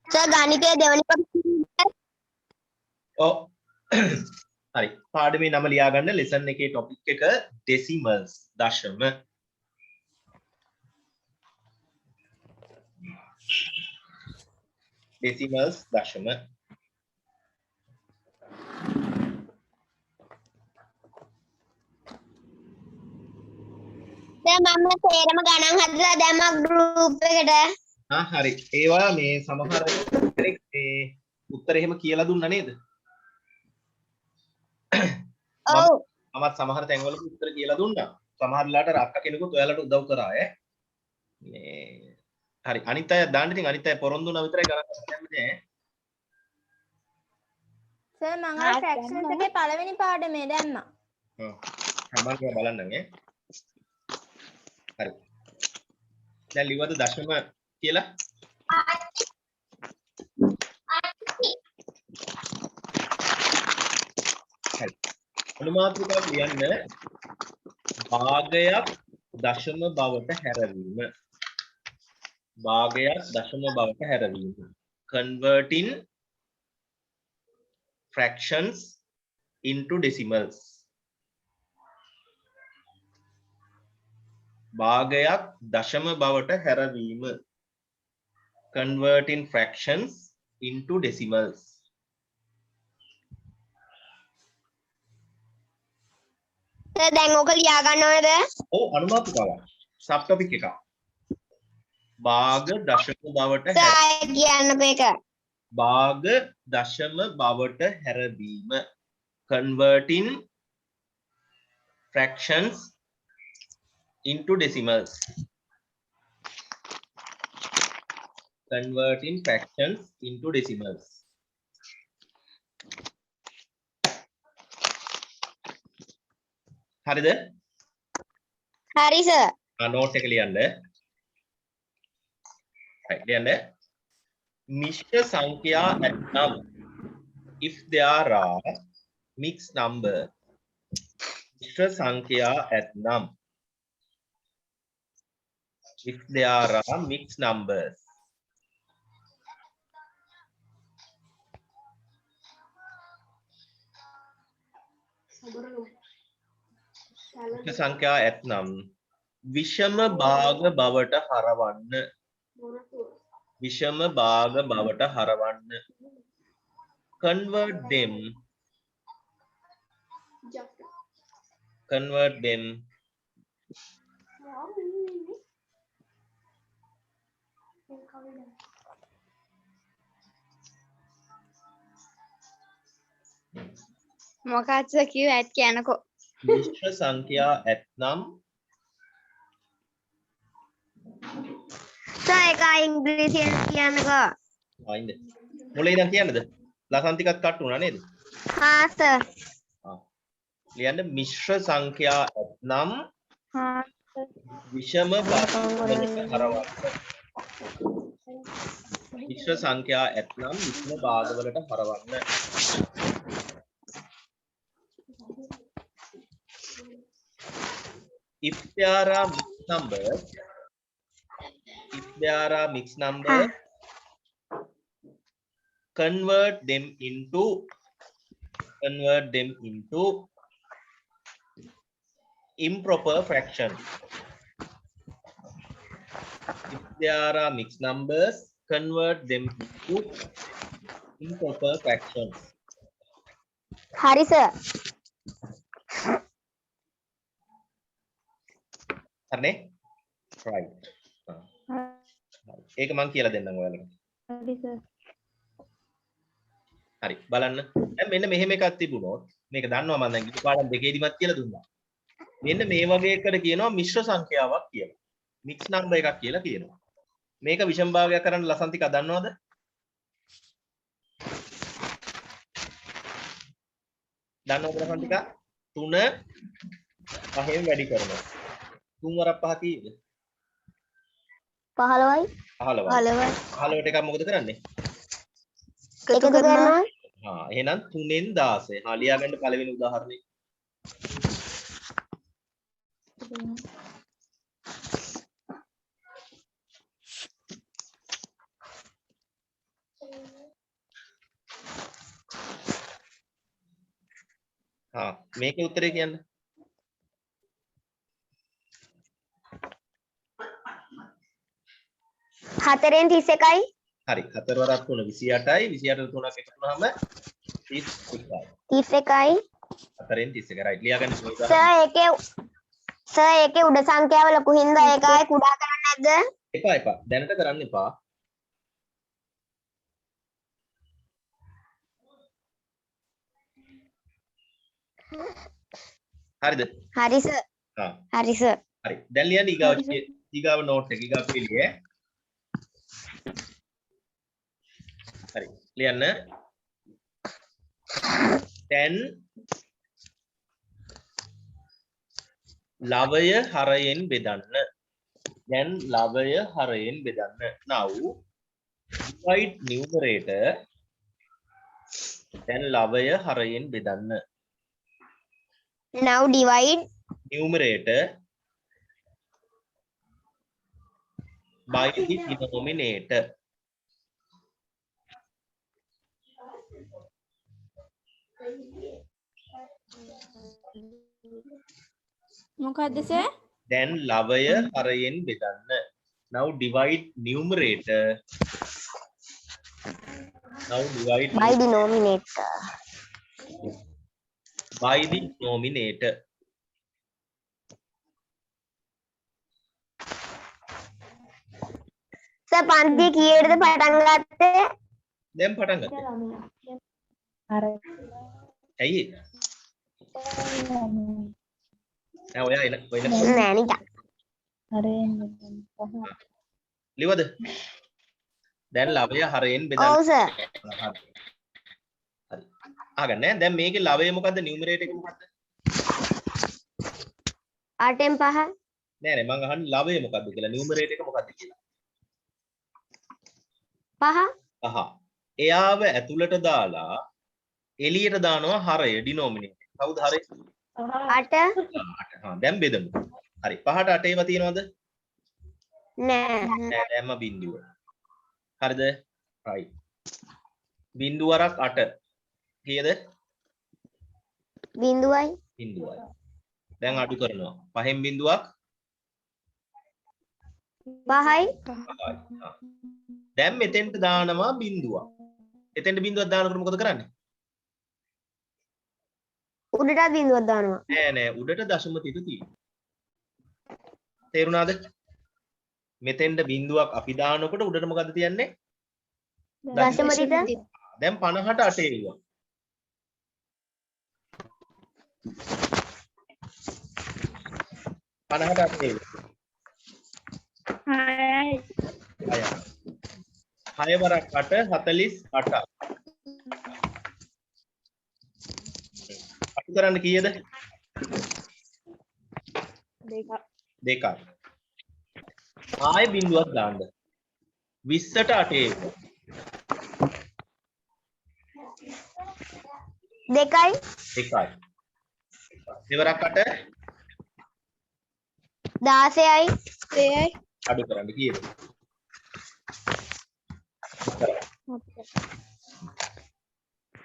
Sir ගණිතයේ දෙවෙනි කොටස ඔව් හරි පාඩමේ නම ලියා ගන්න ලෙසන් එකේ ටොපික් එක ඩෙසිමල්ස් දශම ඩෙසිමල්ස් දශම දැන් මම තේරම ගණන් හදලා දැම්මා ගෲප් එකට. හරි ඒවා මේ සමහර කෙනෙක් මේ උත්තර එහෙම කියලා දුන්නා නේද? ඔව්. මමත් සමහර තැන්වල උත්තර කියලා දුන්නා. සමහර වෙලාවට අක්කා කෙනෙකුත් ඔයාලට උදව් කරා ඈ. මේ හරි අනිත් අය දාන්න ඉතින් අනිත් අය පොරොන්දු වුණා විතරයි ගණන් ගන්න නෑ. සර් මම අර ෆ්‍රැක්ෂන්ස් එකේ පළවෙනි පාඩමේ දැම්මා. ඔව්. සමහරව බලන්න ඈ. හරි. දැන් ලිව්වද දශම කියලා? හරි. අනුමාත්‍රිකාව ලියන්න භාගයක් දශම බවට හැරවීම. භාගයක් දශම බවට හැරවීම. Converting fractions into decimals. භාගයක් දශම බවට හැරවීම. Converting fractions into decimals. Sir දැන් ඕක ලියා ගන්නවද? ඔව් අනුමාත්‍රිකාවක්. සබ් ටොපික් එකක්. භාග දශම බවට සර් කියන්නකෝ ඒක. භාග දශම බවට හැරවීම. Converting fractions into decimals. Converting fractions into decimals. හරිද? හරි සර්. නෝට් එක ලියන්න. right ලියන්න. මිශ්‍ර සංඛ්‍යා ඇතනම් if there are mixed number. මිශ්‍ර සංඛ්‍යා ඇතනම් if there are mixed numbers. මිශ්‍ර සංඛ්‍යා ඇතනම් විෂම භාග බවට හරවන්න. විෂම භාග බවට හරවන්න. Convert them මොකක්ද කිව්ව ඇත් කියනකෝ. මිශ්‍ර සංඛ්‍යා ඇතනම් සර් ඒක ඉංග්‍රීසියෙන් කියන්නකෝ. ආයින්ද මුලින් ඉඳන් කියන්නද? ලසන් ටිකක් කට් වුණා නේද? හා සර්. ලියන්න මිශ්‍ර සංඛ්‍යා ඇතනම් විෂම භාගවලට හරවන්න. මිශ්‍ර සංඛ්‍යා ඇතනම් විෂම භාගවලට හරවන්න. If there are mixed numbers, convert them into improper fraction. If there are mixed numbers, convert them into improper fractions. හරි සර්. හරිනේ? right. ඒක මම කියලා දෙන්නම් ඔයාලට. හරි සර්. හරි බලන්න. දැන් මෙන්න මෙහෙම එකක් තිබුණොත් මේක දන්නවා මම දැන් ඉති පාඩම් දෙකේදීමත් කියලා දුන්නා. මෙන්න මේ වගේ එකකට කියනවා මිශ්‍ර සංඛ්‍යාවක් කියලා. මික්ස් නම්බර් එකක් කියලා කියනවා. මේක විෂම භාගයක් කරන්න ලසන් ටික දන්නවද? දන්නවද ලසන් ටික? 3 5න් වැඩි කරනවා. 3 වරක් 5 කීයද? 15යි. 15යි. 15ට එකක් මොකද කරන්නේ? එකතු කරනවා. එහෙනම් 3ෙන් 16. ලියා ගන්න පළවෙනි උදාහරණය. හා මේකේ උත්තරේ කියන්න. හතරෙන් 31යි. හරි. 4 වරක් 3 28යි. 28 3ක් එකතු වුණාම 31යි. 31යි. 4න් 31. right. ලියාගන්න ඕනේ. සර් ඒකේ උඩ සංඛ්‍යාව ලොකු හින්දා ඒක ආයේ කුඩා කරන්නේ නැද්ද? එපා. දැනට කරන්න එපා. හරිද? හරි සර්. හා හරි සර්. හරි. දැන් ලියන්න ඊගාව නෝට් එක ඊගාව පිළියේ. හරි. ලියන්න. දැන් ලවය හරයෙන් බෙදන්න. දැන් ලවය හරයෙන් බෙදන්න. now divide numerator. දැන් ලවය හරයෙන් බෙදන්න. Now divide numerator by the denominator. මොකද්ද සර්? දැන් ලවය හරයෙන් බෙදන්න. now divide numerator. now divide by denominator. by the denominator. Sir පන්ති කීයටද පටන් ගත්තේ? දැන් පටන් ගත්තා. ඇයි? නෑ ඔයා එන නෑ නිකන්. ලිවද? දැන් ලවය හරයෙන් බෙදන්න. ඔව් සර්. හරි. අහගන්න නෑ. දැන් මේකේ ලවය මොකද්ද? නියුමරේටර් එක මොකද්ද? 8න් 5. නෑ මං අහන්නේ ලවය මොකද්ද කියලා. නියුමරේටර් එක මොකද්ද කියලා. 5. අහ. එයාව ඇතුළට දාලා එළියට දානවා හරය ඩිනෝමිනේටර්. කවුද හරය? 8. 8. හා දැන් බෙදමු. හරි. 5ට 8 ඒවා තියෙනවද? නෑ. නෑ දැම්ම බිඳුව. හරිද? right. බිඳුවරක් 8. කීයද? බිඳුවයි. බිඳුවයි. දැන් අඩු කරනවා. 5න් බිඳුවක් 5යි. 5යි. දැන් මෙතෙන්ට දානවා බිඳුවක්. එතෙන්ට බිඳුවක් දානකොට මොකද කරන්නේ? උඩටත් බිඳුවක් දානවා. නෑ උඩට දශම තිත තියෙනවා. තේරුණාද? මෙතෙන්ට බිඳුවක් අපි දානකොට උඩට මොකද තියන්නේ? දශම තිත. දැන් 50ට 8 එවුවා. පනහට අටේ 6 වරක් 8 48ක්. අඩු කරන්න කීයද? දෙකක්. ආයෙ බිඳුවක් දාන්න. 20ට 8 2යි. දෙවරක් 8 16යි. අඩු කරන්න කීයද?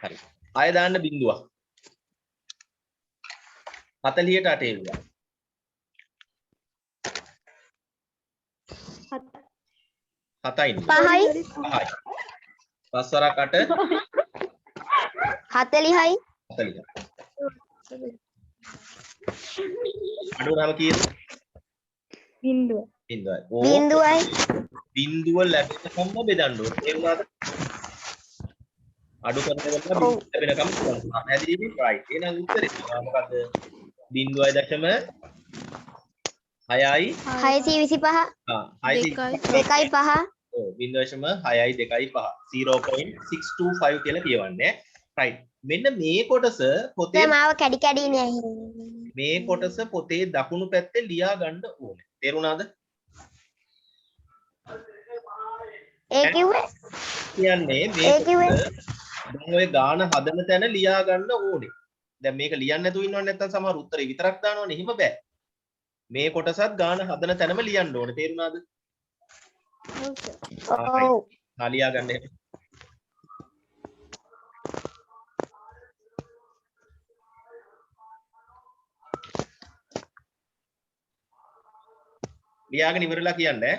හරි. ආයෙ දාන්න බිඳුවක්. 40ට 8 එවුවා. 7යි. 5යි. 5යි. 5 වරක් 8 40යි. 40. අඩු කරාම කීයද? බිඳුව. බිඳුවයි. බිඳුව ලැබෙනකම්ම බෙදන්න ඕනේ. තේරුණාද? අඩු කරනකොට බිඳුව ලැබෙනකම් බෙදන්න. පැහැදිලිද? right. එහෙනම් උත්තරේ මොකක්ද? 0.6යි 625. 2යි 5. ඔව් 0.6යි 2යි 5. 0.625 කියලා කියවන්නේ. right. මෙන්න මේ කොටස පොතේ මාව කැඩි කැඩිනේ මේ කොටස පොතේ දකුණු පැත්තේ ලියා ගන්න ඕනේ. තේරුණාද? ඒ කිව්වේ කියන්නේ මේ දැන් ඔය ගාන හදන තැන ලියා ගන්න ඕනේ. දැන් මේක ලියන්න නැතුව ඉන්නව නැත්නම් සමහර උත්තරේ විතරක් දානවනේ. එහෙම බෑ. මේ කොටසත් ගාන හදන තැනම ලියන්න ඕනේ. තේරුණාද? ඔව්. ලියා ගන්න එහෙම. ලියාගෙන ඉවරලා කියන්නේ.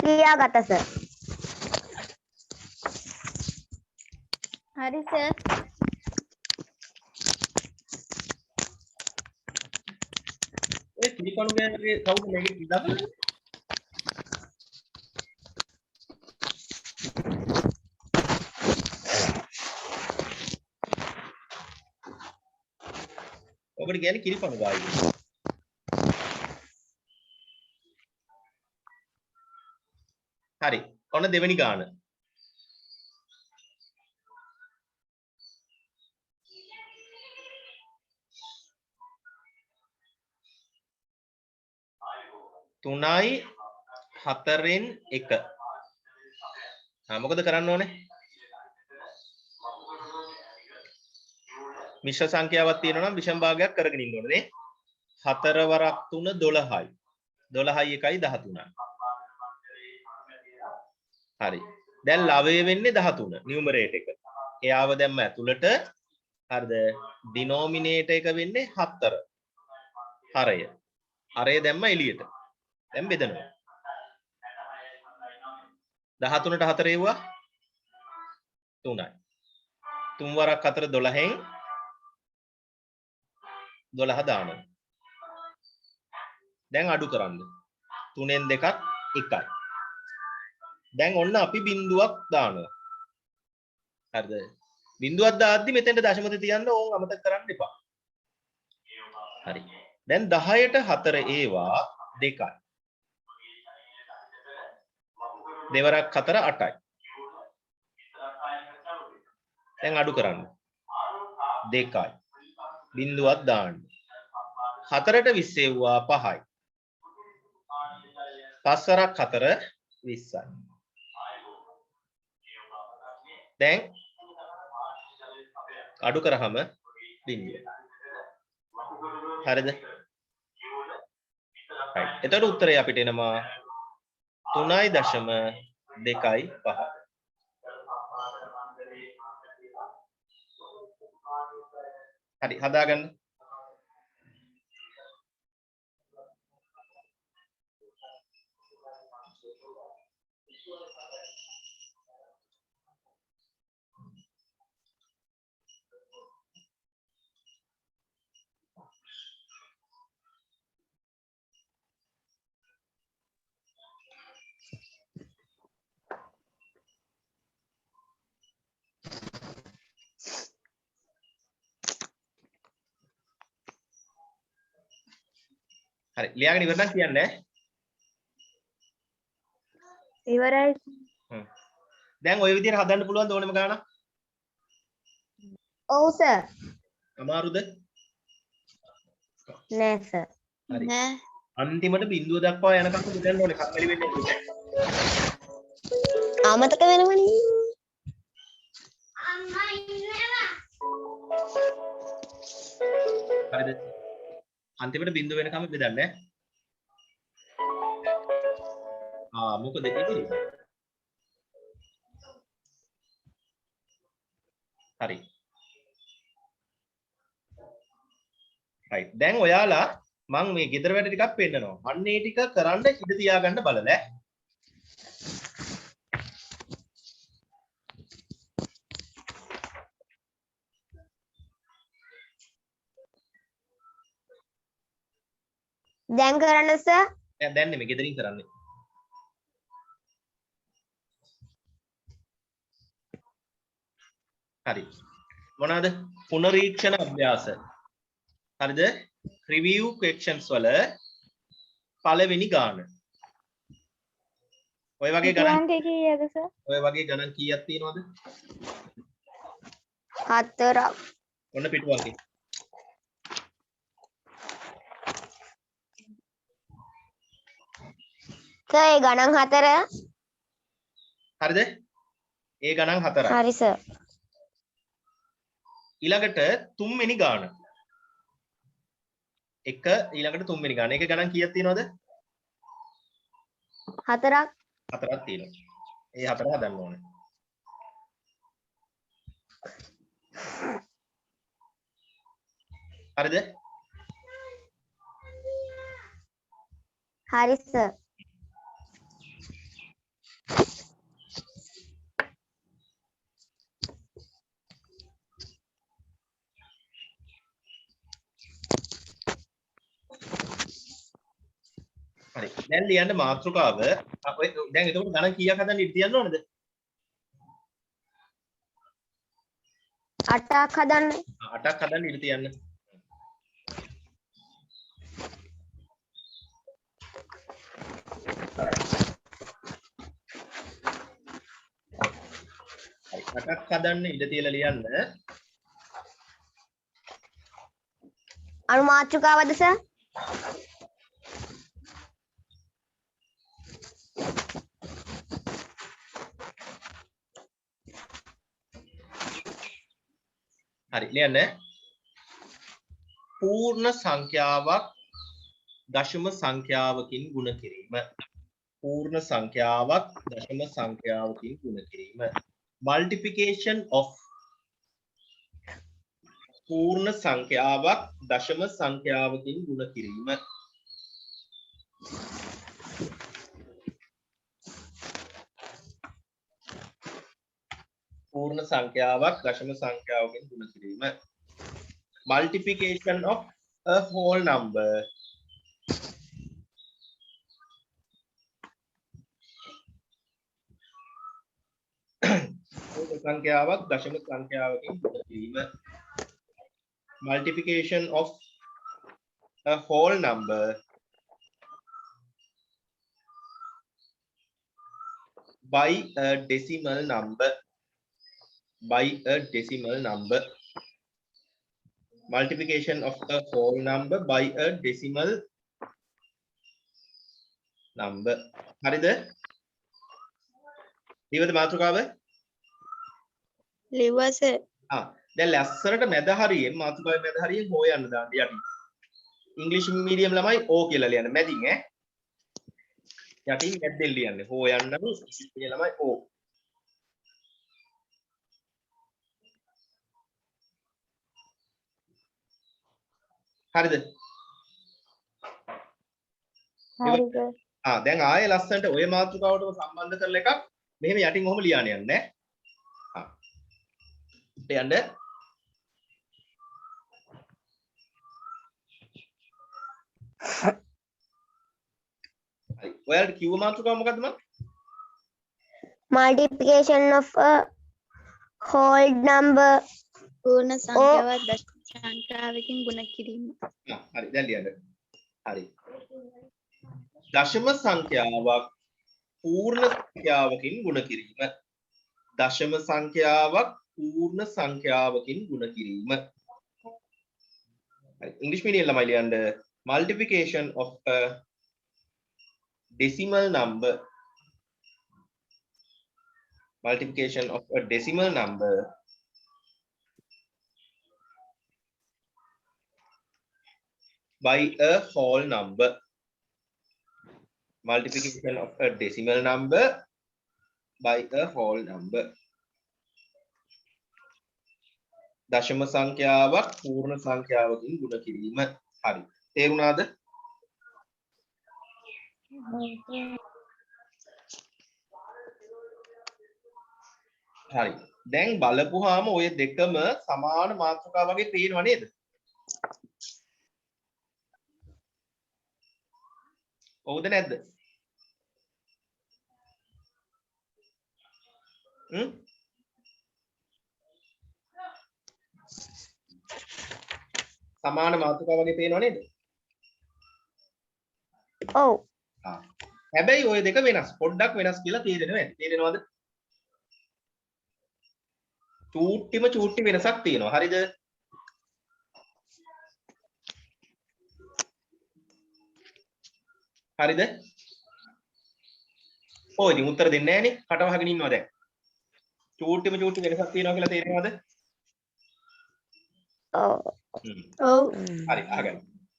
ලියාගත්තා සර්. හරි සර්. ඔය කිරිකණු ගෑනගේ කවුද මේකේ ඉඳලා? ඔබට කියන්නේ කිරිකණු ගායි. හරි. ඔන්න දෙවෙනි ගාන. තුනයි හතරෙන් එක. මොකද කරන්න ඕනේ? මිශ්‍ර සංඛ්‍යාවක් තියෙනවා නම් විෂම භාගයක් කරගෙන ඉන්න ඕනේ නේ. 4 වරක් 3 12යි. 12යි 1යි 13යි. හරි. දැන් ලවය වෙන්නේ 13 නියුමරේටර් එක. එයාව දැම්ම ඇතුළට හරිද? ඩිනෝමිනේටර් එක වෙන්නේ 4. හරය. හරය දැම්ම එළියට. දැන් බෙදනවා. 13ට 4 එවුවා 3යි. 3 වරක් 4 12න් 12 දානවා. දැන් අඩු කරන්න. 3ෙන් 2ක් 1යි. දැන් ඔන්න අපි බිඳුවක් දානවා. හරිද? බිඳුවක් දාද්දි මෙතෙන්ට දශමත තියන්න ඕන් අමතක කරන්න එපා. හරි. දැන් 10ට 4 ඒවා 2යි. දෙවරක් 4 8යි. දැන් අඩු කරන්න. 2යි. බිඳුවක් දාන්න. 4ට 20 එවුවා 5යි. 5 වරක් 4 20යි. දැන් අඩු කරාම බිඳුව. හරිද? right. එතකොට උත්තරය අපිට එනවා 3.25. හරි හදාගන්න. හරි ලියාගෙන ඉවර නම් කියන්නේ. ඉවරයි. දැන් ওই විදිහට හදන්න පුළුවන් ඕනෙම ගානක්. ඔව් සර්. අමාරුද? නෑ සර්. හරි. නෑ. අන්තිමට බිඳුව දක්වා යනකම් මුදන්න ඕනේ. කම්මැලි වෙන්නේ නැහැ. අමතක වෙනවනේ. හරිද? අන්තිමට බිඳුව වෙනකම් බෙදන්නේ. මොකද ඉතින්? හරි. right. දැන් ඔයාලා මම මේ ගෙදර වැඩ ටිකක් පෙන්නනවා. අන්න ඒ ටික කරන්න ඉඩ තියාගන්න බලලා. දැන් කරන්න සර්. දැන් නෙමෙයි ගෙදරින් කරන්නේ. හරි. මොනවාද? පුනරීක්ෂණ අභ්‍යාස. හරිද? review questions වල පළවෙනි ගාන. ඔය වගේ ගණන් කීයද සර්? ඔය වගේ ගණන් කීයක් තියෙනවද? 4ක්. ඔන්න පිටුවන්ගේ. සර් ඒ ගණන් 4. හරිද? ඒ ගණන් 4යි. හරි සර්. ඊළඟට තුන්වෙනි ගාන. එක ඊළඟට තුන්වෙනි ගාන. ඒකේ ගණන් කීයක් තියෙනවද? 4ක්. 4ක් තියෙනවා. ඒ 4 හදන්න ඕනේ. හරිද? හරි සර්. හරි. දැන් ලියන්න මාතෘකාව. ඔය දැන් එතකොට ගණන් කීයක් හදන්න ඉඩ තියන්න ඕනද? 8ක් හදන්න. 8ක් හදන්න ඉඩ තියන්න. හරි. 8ක් හදන්න ඉඩ තියලා ලියන්න. අනු මාතෘකාවද සර්? හරි ලියන්න. පූර්ණ සංඛ්‍යාවක් දශම සංඛ්‍යාවකින් ගුණ කිරීම. පූර්ණ සංඛ්‍යාවක් දශම සංඛ්‍යාවකින් ගුණ කිරීම. multiplication of පූර්ණ සංඛ්‍යාවක් දශම සංඛ්‍යාවකින් ගුණ කිරීම. පූර්ණ සංඛ්‍යාවක් දශම සංඛ්‍යාවකින් ගුණ කිරීම. multiplication of a whole number පූර්ණ සංඛ්‍යාවක් දශම සංඛ්‍යාවකින් ගුණ කිරීම. multiplication of a whole number by a decimal number. By a decimal number. Multiplication of a whole number by a decimal number. හරිද? ඊවද මාතෘකාව? ලිව්වා සර්. දැන් ලස්සනට මැද හරියෙන් මාතෘකාවේ මැද හරියෙන් හොයන්න දාන්න යටින්. ඉංග්‍රීසි මීඩියම් ළමයි ඕ කියලා ලියන්න මැදින් ඈ. යටින් මැද්දෙන් ලියන්නේ. හොයන්නම ඉංග්‍රීසි මීඩියම් ළමයි ඕ. හරිද? හරි සර්. දැන් ආයේ ලස්සනට ඔය මාතෘකාවටම සම්බන්ධ කරලා එකක් මෙහෙම යටින් ඔහම ලියන්න යන්නේ. යන්න. හරි. ඔයාලට කිව්ව මාතෘකාව මොකද්ද මම? multiplication of a whole number. පූර්ණ සංඛ්‍යාවක් දශම සංඛ්‍යාවකින් ගුණ කිරීම. හරි දැන් ලියන්න. හරි. දශම සංඛ්‍යාවක් පූර්ණ සංඛ්‍යාවකින් ගුණ කිරීම. දශම සංඛ්‍යාවක් පූර්ණ සංඛ්‍යාවකින් ගුණ කිරීම. හරි. ඉංග්‍රීසි මීඩියම් ළමයි ලියන්න. multiplication of a decimal number. Multiplication of a decimal number by a whole number. Multiplication of a decimal number by a whole number. දශම සංඛ්‍යාවක් පූර්ණ සංඛ්‍යාවකින් ගුණ කිරීම. හරි. තේරුණාද? හරි. දැන් බලපුවාම ඔය දෙකම සමාන මාතෘකා වගේ පේනව නේද? ඔව්ද නැද්ද? සමාන මාතෘකා වගේ පේනව නේද? ඔව්. හැබැයි ඔය දෙක වෙනස්. පොඩ්ඩක් වෙනස් කියලා තේරෙනවා ඇති. තේරෙනවද? චූට්ටි වෙනසක් තියෙනවා. හරිද? හරිද? ඔය ඉතින් උත්තර දෙන්නේ නැහනේ. කට වහගෙන ඉන්නවා දැන්. චූටිම චූටි වෙනසක් තියෙනවා කියලා තේරෙනවද? ඔව්. ඔව්. හරි අහගන්න.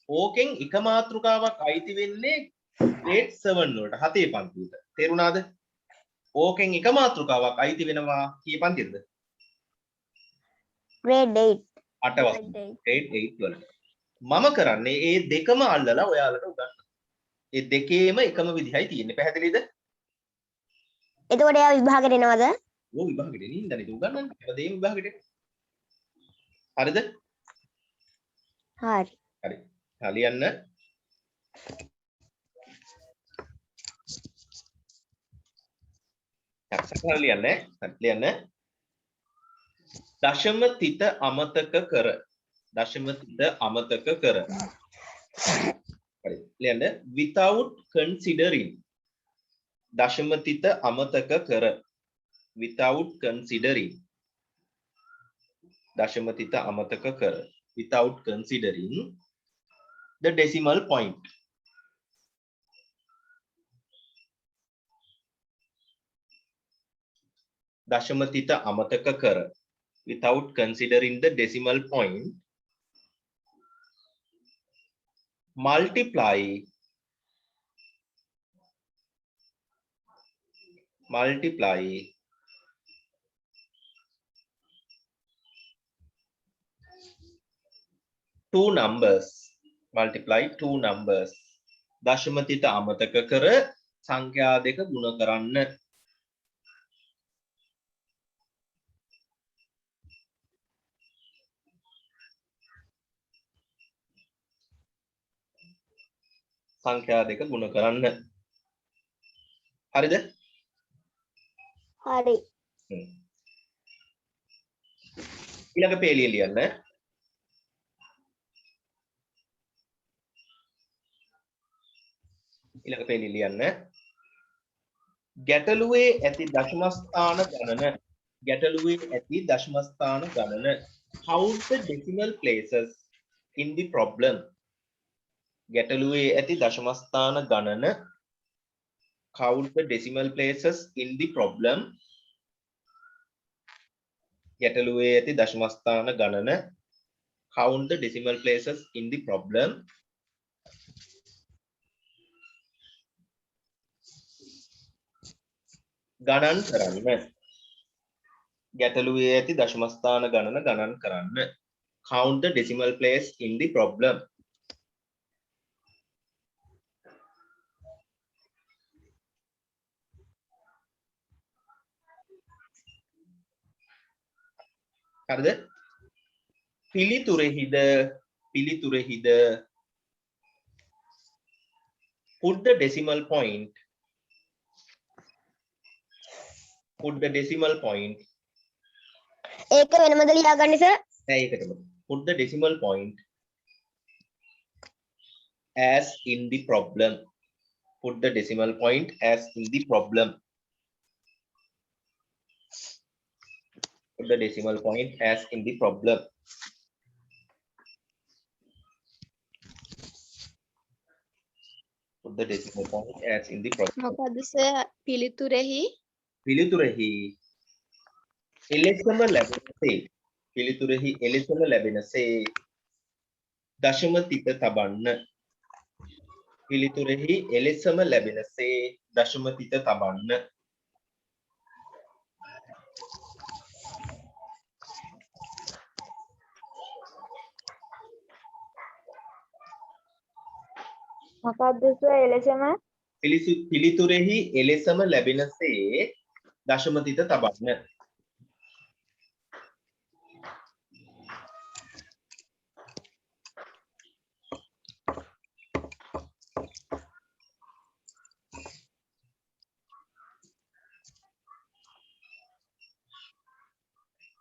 ඕකෙන් එක මාතෘකාවක් අයිති වෙන්නේ grade 7 වලට 7 පන්තියට. තේරුණාද? ඕකෙන් එක මාතෘකාවක් අයිති වෙනවා කී පන්තියද? grade 8. 8 වස්තු. grade 8 වලට. මම කරන්නේ ඒ දෙකම අල්ලලා ඔයාලට උගන්වන්න. ඒ දෙකේම එකම විදිහයි තියෙන්නේ. පැහැදිලිද? එතකොට එයා විභාගෙට එනවද? ඕ විභාගෙට නින්දනේ ඒක උගන්වන්නේ. හැමදේම විභාගෙට එනවා. හරිද? හරි. හරි. ලියන්න. සක්සල ලියන්නේ. ලියන්න. දශම තිත අමතක කර. දශම තිත අමතක කර. හරි. ලියන්න. without considering. දශම තිත අමතක කර. without considering. දශම තිත අමතක කර. without considering the decimal point. දශම තිත අමතක කර. without considering the decimal point. multiply two numbers. multiply two numbers. දශම තිත අමතක කර සංඛ්‍යා දෙක ගුණ කරන්න. සංඛ්‍යා දෙක ගුණ කරන්න. හරිද? හරි. ඊළඟ පේලිය ලියන්න. ඊළඟ පේලිය ලියන්න. ගැටලුවේ ඇති දශමස්ථාන ගණන. ගැටලුවේ ඇති දශමස්ථාන ගණන. Count the decimal places in the problem. ගැටලුවේ ඇති දශමස්ථාන ගණන. Count the decimal places in the problem. ගැටලුවේ ඇති දශමස්ථාන ගණන. Count the decimal places in the problem. ගණන් කරන්න. ගැටලුවේ ඇති දශමස්ථාන ගණන ගණන් කරන්න. Count the decimal place in the problem. හරිද? පිළිතුරෙහිද put the decimal point. Put the decimal point. ඒක වෙනමද ලියාගන්නේ සර්? නෑ ඒකටම. Put the decimal point as in the problem. Put the decimal point as in the problem. Put the decimal point as in the problem. Put the decimal point as in the problem. මොකද sir පිළිතුරෙහි පිළිතුරෙහි එලෙසම ලැබෙනසේ. පිළිතුරෙහි එලෙසම ලැබෙනසේ දශම තිත තබන්න. පිළිතුරෙහි එලෙසම ලැබෙනසේ දශම තිත තබන්න. මොකද්ද sir එලෙසම පිළිතුරෙහි එලෙසම ලැබෙනසේ දශම තිත තබන්න.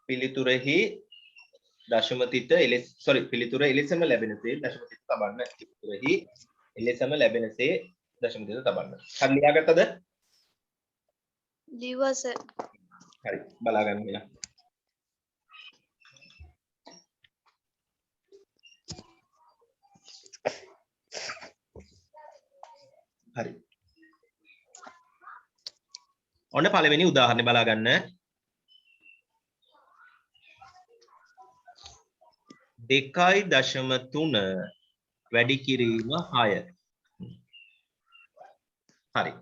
පිළිතුරෙහි දශම තිත පිළිතුර එලෙසම ලැබෙනසේ දශම තිත තබන්න. පිළිතුරෙහි එලෙසම ලැබෙනසේ දශම තිත තබන්න. හරි ලියාගත්තද? ලිව්වා සර්. හරි බලා ගන්න මෙන්න. හරි. ඔන්න පළවෙනි උදාහරණය බලා ගන්න. 2.3 වැඩි කිරීම 6. හරි.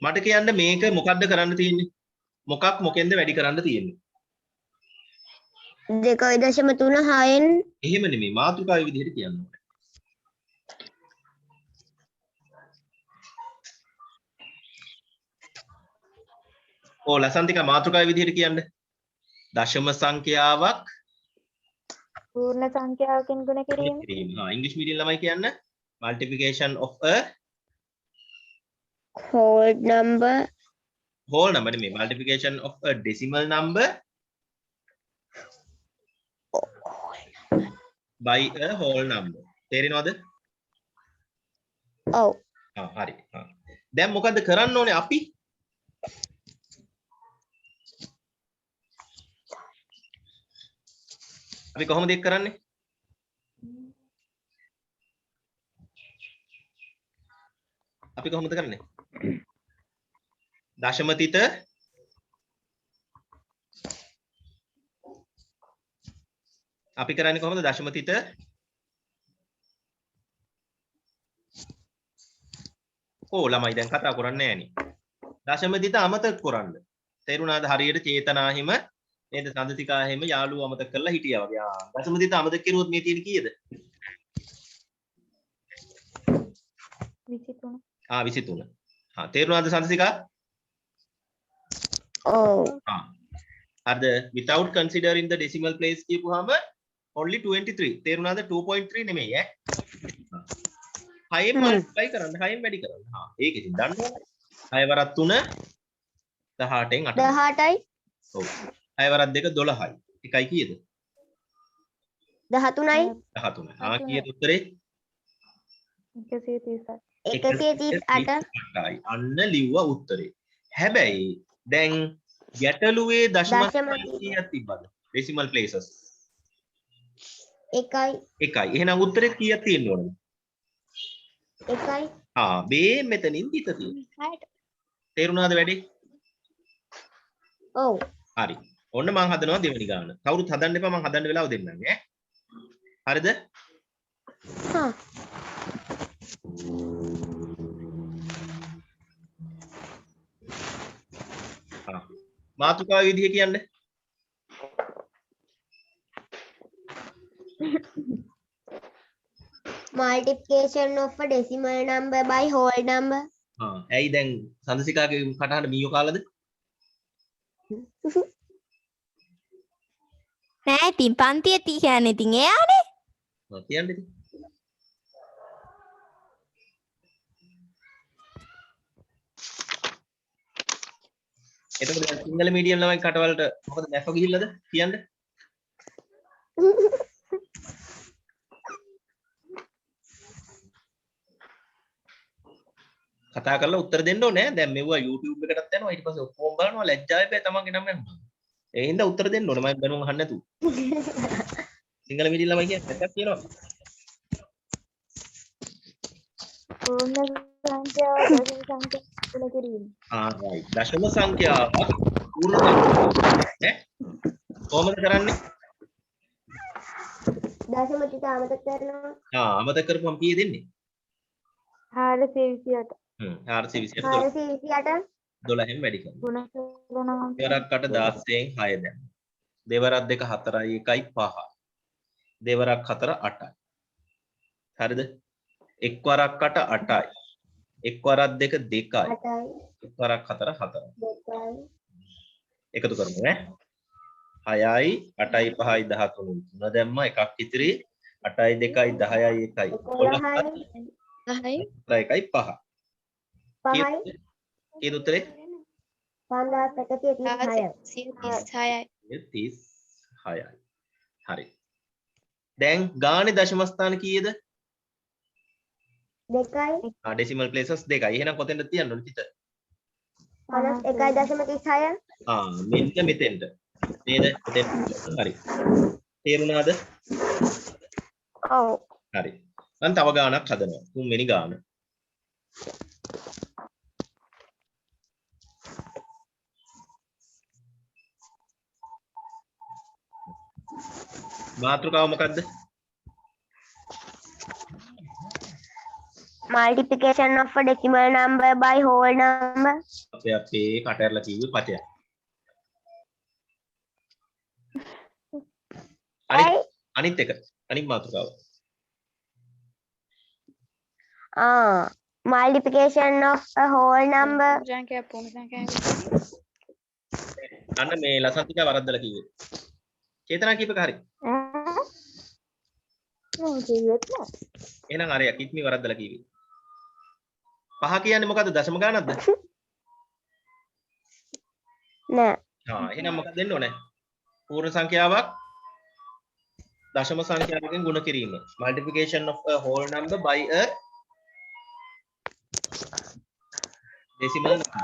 මට කියන්න මේක මොකද්ද කරන්න තියෙන්නේ? මොකක් මොකෙන්ද වැඩි කරන්න තියෙන්නේ? 2.3 6න් එහෙම නෙමෙයි මාතෘකාවේ විදිහට කියන්න ඕනේ. ලසන්තික මාතෘකාවේ විදිහට කියන්න. දශම සංඛ්‍යාවක් පූර්ණ සංඛ්‍යාවකින් ගුණ කිරීම. ඉංග්‍රීසි මීඩියම් ළමයි කියන්න multiplication of a whole number නෙමෙයි multiplication of a decimal number by a whole number. තේරෙනවද? ඔව් හරි. දැන් මොකද්ද කරන්න ඕනේ අපි? අපි කොහොමද ඒක කරන්නේ? අපි කොහොමද කරන්නේ? දශමතිත අපි කරන්නේ කොහොමද දශමතිත ළමයි දැන් කතා කරන්නේ නෑනේ. දශමතිත අමතක කරන්න. තේරුණාද හරියට චේතනා හිම නේද සඳතිකා හිම යාළුවෝ අමතක කරලා හිටියා වගේ. දශමතිත අමතක කරුවොත් මේ තියෙන කීයද? 23. 23. තේරුණාද සඳතිකා? ඔව් හරිද? without considering the decimal place කියපුවාම only 23. තේරුණාද? 2.3 නෙමෙයි ඈ. 6ෙන් multiply කරන්න 6ෙන් වැඩි කරන්න. ඒක ඉතින් දන්නවනේ. 6 වරක් 3 18න් 8. 18යි. ඔව්. 6 වරක් 2 12යි. එකයි කීයද? 13යි. 13. කීයද උත්තරේ? 138. අන්න ලිව්වා උත්තරේ. හැබැයි දැන් ගැටලුවේ දශම කීයක් තිබ්බද? decimal places. එකයි. එහෙනම් උත්තරේ කීයක් තියෙන්න ඕනද? එකයි. මේ මෙතනින් පිට තියෙනවා. තේරුණාද වැඩි? ඔව්. හරි. ඔන්න මම හදනවා දෙවෙනි ගාන. කවුරුත් හදන්න එපා මම හදන්න වෙලාව දෙන්නම් ඈ. හරිද? මාතෘකාව විදිහ කියන්නේ multiplication of a decimal number by whole number. ඇයි දැන් සඳසිකාගේ කටහඬ මීයෝ කාලද? නෑ ඉතින් පන්තියේ කියන්නේ ඉතින් එයානේ. කියන්න ඉතින්. එතකොට දැන් සිංහල මීඩියම් ළමයි කටවලට මොකද නැෆ ගිහිල්ලාද කියන්න? කතා කරලා උත්තර දෙන්න ඕනේ. දැන් මෙවුවා YouTube එකටත් යනවා. ඊට පස්සේ ඔක්කොම බලනවා ලැජ්ජාව එපා තමන්ගේ නම යනවා. ඒ හින්දා උත්තර දෙන්න ඕනේ. මම බැනුම් අහන්න නැතුව. සිංහල මීඩියම් ළමයි කියන්නේ එකක් කියනවා. පූර්ණ සංඛ්‍යාව දශම සංඛ්‍යාව ගුණ කිරීම. right. දශම සංඛ්‍යාවක් පූර්ණ සංඛ්‍යාවක් නේ? කොහොමද කරන්නේ? දශමතිත අමතක කරනවා. අමතක කරපුවම කීය දෙන්නේ? 428. 428 428 12න් වැඩි කරනවා. ගුණ කරනවා. දෙවරක් 8 16න් 6 දැන්. දෙවරක් 2 4යි 1යි 5. දෙවරක් 4 8යි. හරිද? එක් වරක් 8 8යි. එක් වරක් 2 2යි. 8යි. එක් වරක් 4 4යි. 2යි. එකතු කරමු ඈ. 6යි 8යි 5යි 13යි 3 දැම්ම එකක් ඉතිරි 8යි 2යි 10යි 1යි 11යි. 10යි. 1යි 5. 5යි. කීයද උත්තරේ? 5136යි. 36යි. හරි. දැන් ගානේ දශම ස්ථාන කීයද? 2යි. ඩෙසිමල් ප්ලේසස් 2යි. එහෙනම් කොතෙන්ද තියන්න ඕනේ පිට? 51.36. මෙන්න මෙතෙන්ට. නේද? හරි. තේරුණාද? ඔව්. හරි. මම තව ගානක් හදනවා. තුන්වෙනි ගාන. මාතෘකාව මොකද්ද? multiplication of a decimal number by whole number. අපේ කටහැරලා කිව්වේ පටයක්. අනිත් එක අනිත් මාතෘකාව. Multiplication of a whole number. සංඛ්‍යා පූර්ණ සංඛ්‍යා අන්න මේ ලසන්තිකා වරද්දලා කිව්වේ. චේතනා කීපක හරි. එහෙනම් අරයා කිත්මි වරද්දලා කිව්වේ. 5 කියන්නේ මොකද්ද? දශම ගානක්ද? නෑ. එහෙනම් මොකක්ද දෙන්න ඕනේ? පූර්ණ සංඛ්‍යාවක් දශම සංඛ්‍යාවකින් ගුණ කිරීම. Multiplication of a whole number by a decimal number.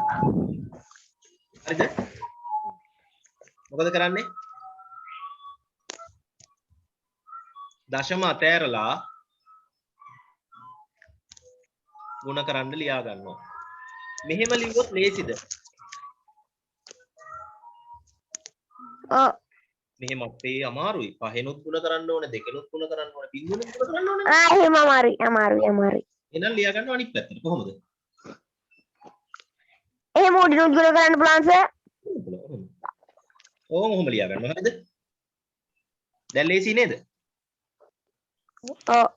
හරිද? මොකද කරන්නේ? දශම අතෑරලා ගුණ කරන්න ලියා ගන්නවා. මෙහෙම ලිව්වොත් ලේසිද? මෙහෙම අපේ අමාරුයි. පහෙනුත් ගුණ කරන්න ඕනේ, දෙකෙනුත් ගුණ කරන්න ඕනේ, බිංදුවෙනුත් ගුණ කරන්න ඕනේ. එහෙම අමාරුයි. එහෙනම් ලියා ගන්නවා අනිත් පැත්තට. කොහොමද? එහෙම උඩිනුත් ගුණ කරන්න පුළුවන් සර්. ඔහොම ලියා ගන්නවා. හරිද? දැන් ලේසි නේද? ඔව්.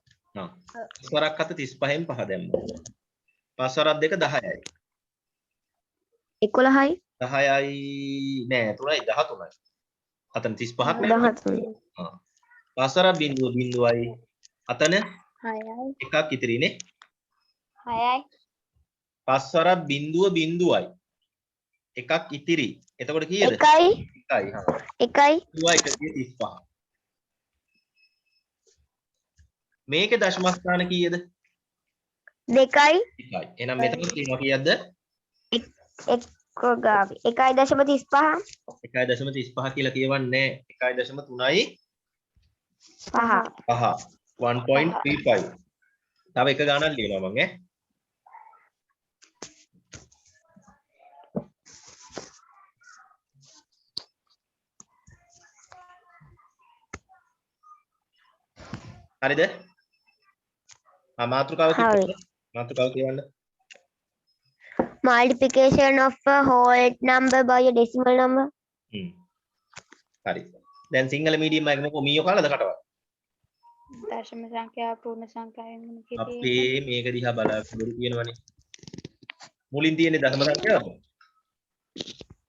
ස්වරක් අත 35න් 5 දැම්මා. පස්වරක් දෙක 10යි. 11යි 10යි නෑ 3යි 13යි. අතන 35ක් නෑ. 13යි. පස්වරක් බිංදුවයි. අතන 6යි එකක් ඉතිරිනේ. 6යි පස්වරක් බිංදුවයි. එකක් ඉතිරි. එතකොට කීයද? 1යි 1යි. 1යි 35. මේකේ දශම ස්ථාන කීයද? 2යි 1යි. එහෙනම් මෙතන තියෙනවා කීයක්ද? 1.35 1.35 කියලා කියවන්නේ 1.3යි 5 1.35. තව එක ගානක් ලියනවා මම හරිද? මාතෘකාව කියවන්න. multiplication of a whole number by a decimal number. හරි. දැන් සිංහල මීඩියම් එකේ මොකෝ මීයෝ කාලද කටවත්? දශම සංඛ්‍යා පූර්ණ සංඛ්‍යාවෙන් ගුණ කිරීම. අපේ මේක දිහා බලලා බොරු කියනවනේ. මුලින් තියෙන්නේ දශම සංඛ්‍යාව.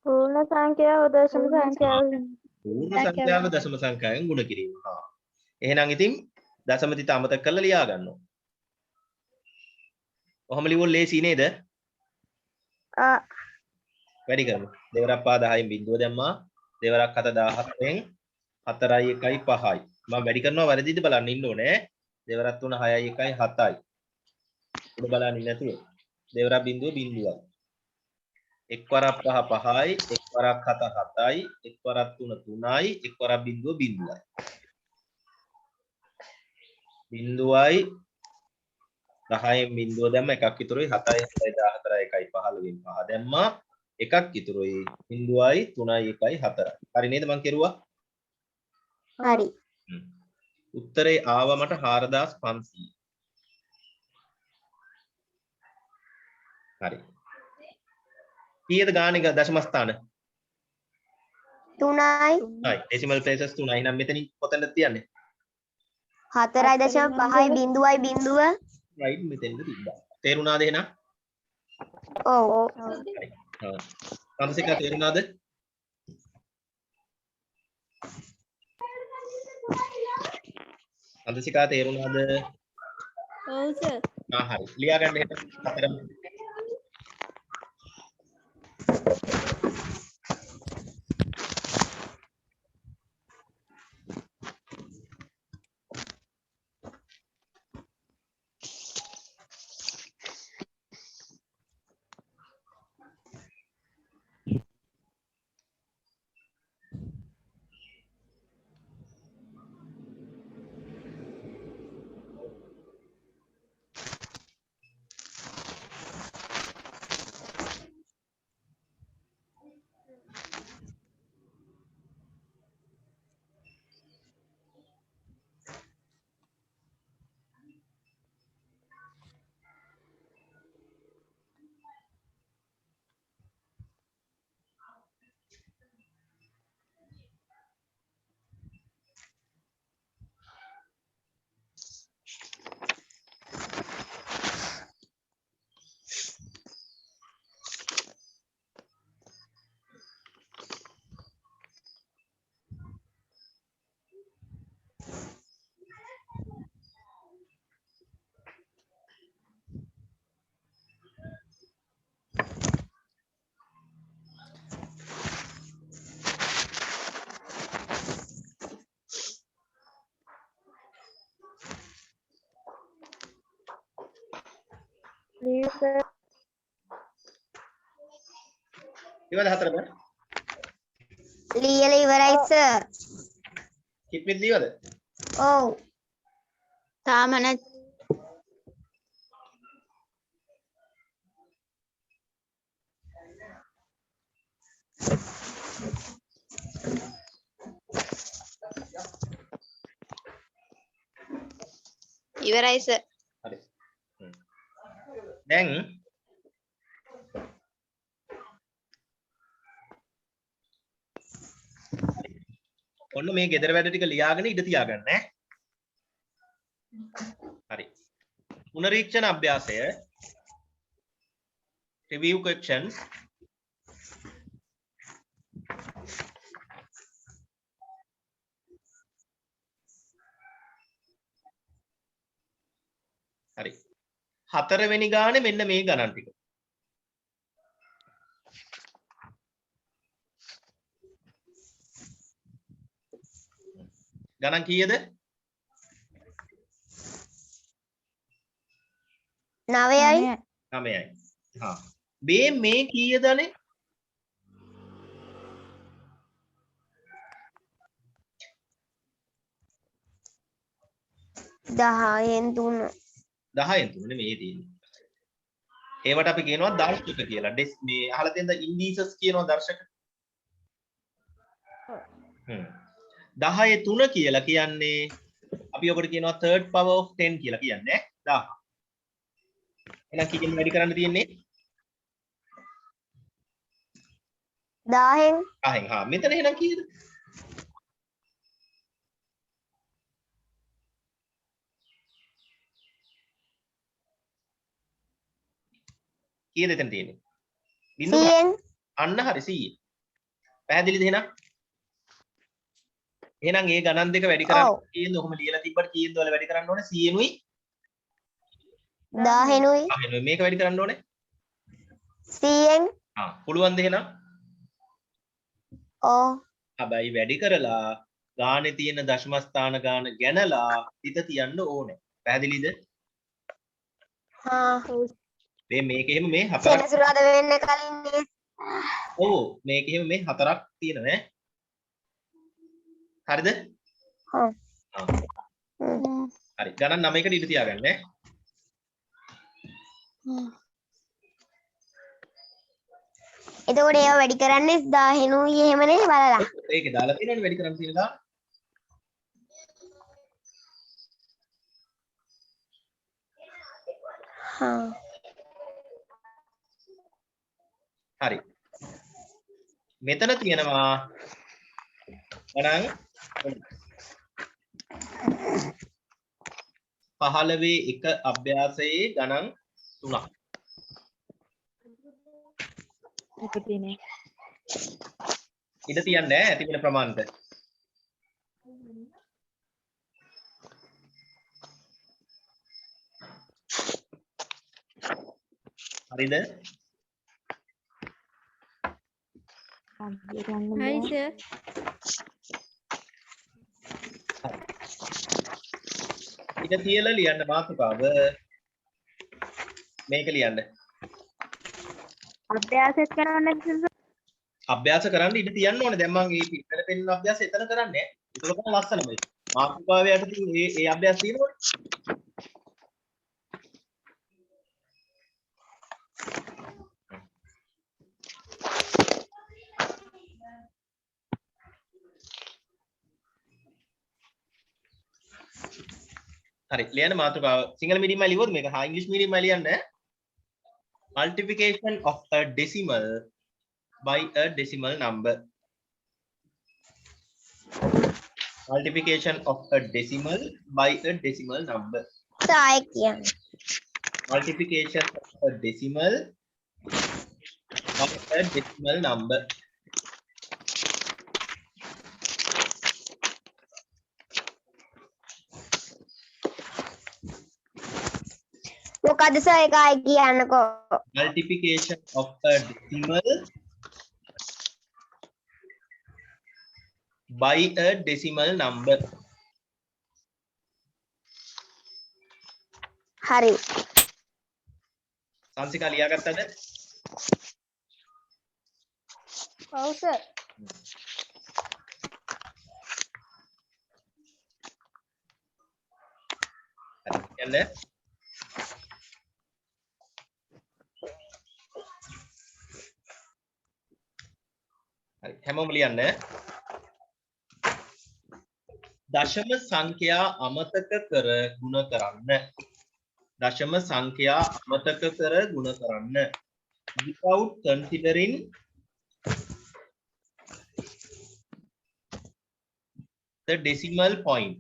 පූර්ණ සංඛ්‍යාව දශම සංඛ්‍යාවෙන්. පූර්ණ සංඛ්‍යාව දශම සංඛ්‍යාවෙන් ගුණ කිරීම. එහෙනම් ඉතින් දශම තිත අමතක කරලා ලියා ගන්නවා. ඔහම ලියවොත් ලේසි නේද? වැඩි කරමු. දෙවරක් පහ 10න් බිංදුව දැම්මා. දෙවරක් 7 17න් 4යි 1යි 5යි. මම වැඩි කරනවා වැරදිද බලන්න ඉන්න ඕනේ. දෙවරක් 3 6යි 1යි 7යි. උඩ බලන්න නැතුව. දෙවරක් බිංදුව බිංදුවයි. එක් වරක් 5 5යි, එක් වරක් 7 7යි, එක් වරක් 3 3යි, එක් වරක් බිංදුව බිංදුවයි. බිංදුවයි 10න් බිංදුව දැම්ම එකක් ඉතුරුයි 7යි 7යි 14යි 1යි 15න් 5 දැම්මා එකක් ඉතුරුයි බිංදුවයි 3යි 1යි 4යි. හරි නේද මං කෙරුවා? හරි. උත්තරේ ආවා මට 4500. හරි. කීයද ගානේ දශම ස්ථාන? 3යි හරි. ඩෙසිමල් ප්ලේසස් 3යි. නම් මෙතනින් කොතනද තියන්නේ? 4.5යි බිංදුවයි බිංදුව. රයිට් මෙතෙන්ද තිබ්බා. තේරුණාද එහෙනම්? ඔව්. සමසිකා තේරුණාද? අන්දසිකා තේරුණාද? ඔව් සර්. හරි. ලියා ගන්න එහෙනම් හතරම. ඉවද හතරම ලියලා ඉවරයි සර්. කිප්පිත් දීවද ඔව්. තාම නැත්. ඉවරයි සර්. හරි දැන් ඔන්න මේ ගෙදර වැඩ ටික ලියාගෙන ඉඳ තියාගන්න ඈ. හරි. පුනරීක්ෂණ අභ්‍යාසය review questions හරි. හතරවෙනි ගානේ මෙන්න මේ ගණන් ටික. ගණන් කීයද? 9යි 9යි. හා. මේ කීයදනේ? 10න් 3. 10න් 3 නේ මේ තියෙන්නේ. ඒවට අපි කියනවා දර්ශක කියලා. මේ අහලා තියෙනද ඉන්ඩිසස් කියනවා දර්ශක? 10 3 කියලා කියන්නේ අපි ඔකට කියනවා third power of 10 කියලා කියන්නේ 1000. එහෙනම් කීයෙන් වැඩි කරන්න තියෙන්නේ? 10න් 10න්. හා මෙතන එහෙනම් කීයද? කීයද එතන තියෙන්නේ? බිංදුව. 100න් අන්න හරි 100. පැහැදිලිද එහෙනම්? එහෙනම් ඒ ගණන් දෙක වැඩි කරන්න කීයද? ඔහොම ලියලා තිබ්බට කීයද වල වැඩි කරන්න ඕනේ? 100 නුයි 10නුයි 10නුයි මේක වැඩි කරන්න ඕනේ? 100න්. පුළුවන්ද එහෙනම්? ඔව්. හැබැයි වැඩි කරලා ගානේ තියෙන දශම ස්ථාන ගාන ගැනලා හිත තියන්න ඕනේ. පැහැදිලිද? හා. මේක එහෙම මේ හතරක්. සෙනසුරාදා වෙන්න කලින් නේ. ඔව් මේක එහෙම මේ හතරක් තියෙනවා නේ. හරිද? හා. හරි. ගණන් 9කට ඉඳ තියාගන්න ඈ. එතකොට ඒවා වැඩි කරන්නේ 10නුයි එහෙමනේ බලලා. ඒකේ දාලා තියෙනවනේ වැඩි කරන්න තියෙන ගාන. හා. හරි. මෙතන තියෙනවා ගණන් 15 එක අභ්‍යාසයේ ගණන් 3ක්. ඉඳ තියන්නේ ඈ තිබෙන ප්‍රමාණයට. හරිද? හරි සර්. ඉඳ තියලා ලියන්න මාතෘකාව මේක ලියන්න. අභ්‍යාසෙත් කරන්න අභ්‍යාස කරන්න ඉඳ තියන්න ඕනේ. දැන් මම මේ පිටතට පෙන්නන අභ්‍යාසය එතන කරන්නේ. ඒක තමයි ලස්සනම. මාතෘකාව යටතේ ඒ අභ්‍යාස තියෙනවනේ. හරි ලියන්න මාතෘකාව සිංහල මීඩියම් එකයි ලියවොත් මේක හා ඉංග්‍රීසි මීඩියම් එකයි ලියන්න. Multiplication of a decimal by a decimal number. Multiplication of a decimal by a decimal number. සාය කියන්නේ. Multiplication of a decimal by a decimal number. මොකද සර් එකයි කියන්නකෝ. Multiplication of a decimal by a decimal number. හරි. සංසිකා ලියාගත්තද? ඔව් sir. හරි යන්න. හරි හැමෝම ලියන්න. දශම සංඛ්‍යා අමතක කර ගුණ කරන්න. දශම සංඛ්‍යා අමතක කර ගුණ කරන්න. without considering the decimal point.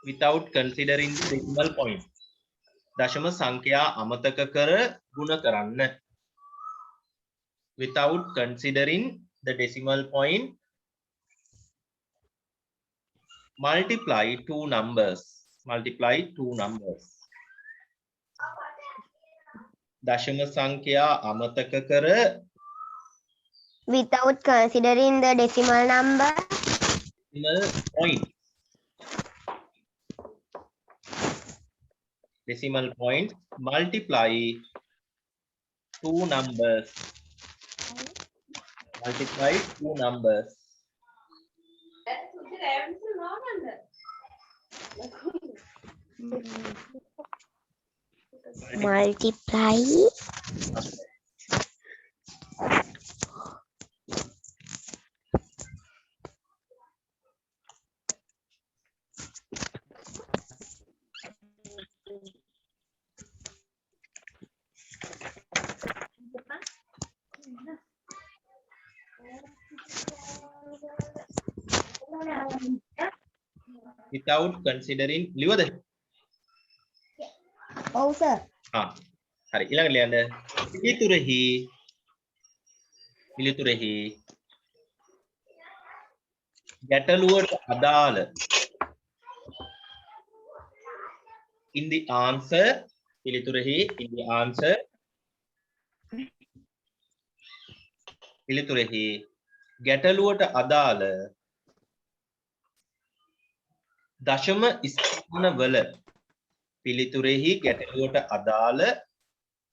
Without considering the decimal point. දශම සංඛ්‍යා අමතක කර ගුණ කරන්න. Without considering the decimal point. Multiply two numbers. Multiply two numbers. දශම සංඛ්‍යා අමතක කර without considering the decimal number. decimal point. Decimal point. Multiply two numbers. Multiply two numbers. Multiply without considering ලියවද? ඔව් සර්. හරි ඊළඟට ලියන්න. පිළිතුරෙහි ගැටලුවට අදාළ in the answer පිළිතුරෙහි in the answer පිළිතුරෙහි ගැටලුවට අදාළ දශම ස්ථානවල පිළිතුරෙහි ගැටලුවට අදාළ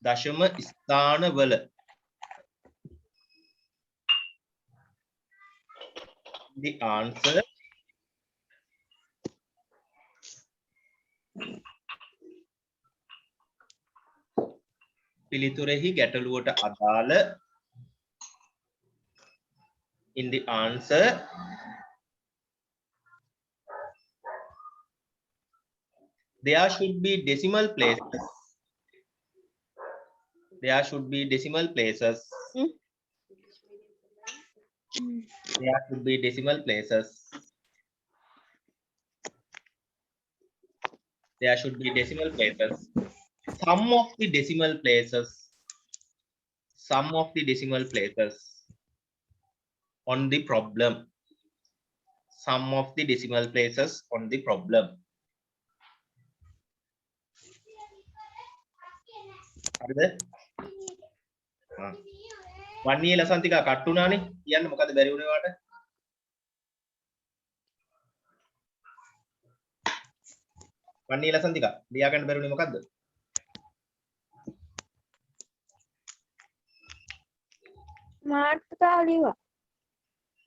දශම ස්ථානවල the answer පිළිතුරෙහි ගැටලුවට අදාළ in the answer there should be decimal places. There should be decimal places. There should be decimal places. There should be decimal places. Sum of the decimal places. Sum of the decimal places on the problem. Sum of the decimal places on the problem. හරිද? වන්නේ ලසන්තිකා කට්ටුනානේ. කියන්න මොකද බැරි වුණේ වාට? වන්නේ ලසන්තිකා ලියා ගන්න බැරි වුණේ මොකද්ද? මාර්ථකාව ලියුවා.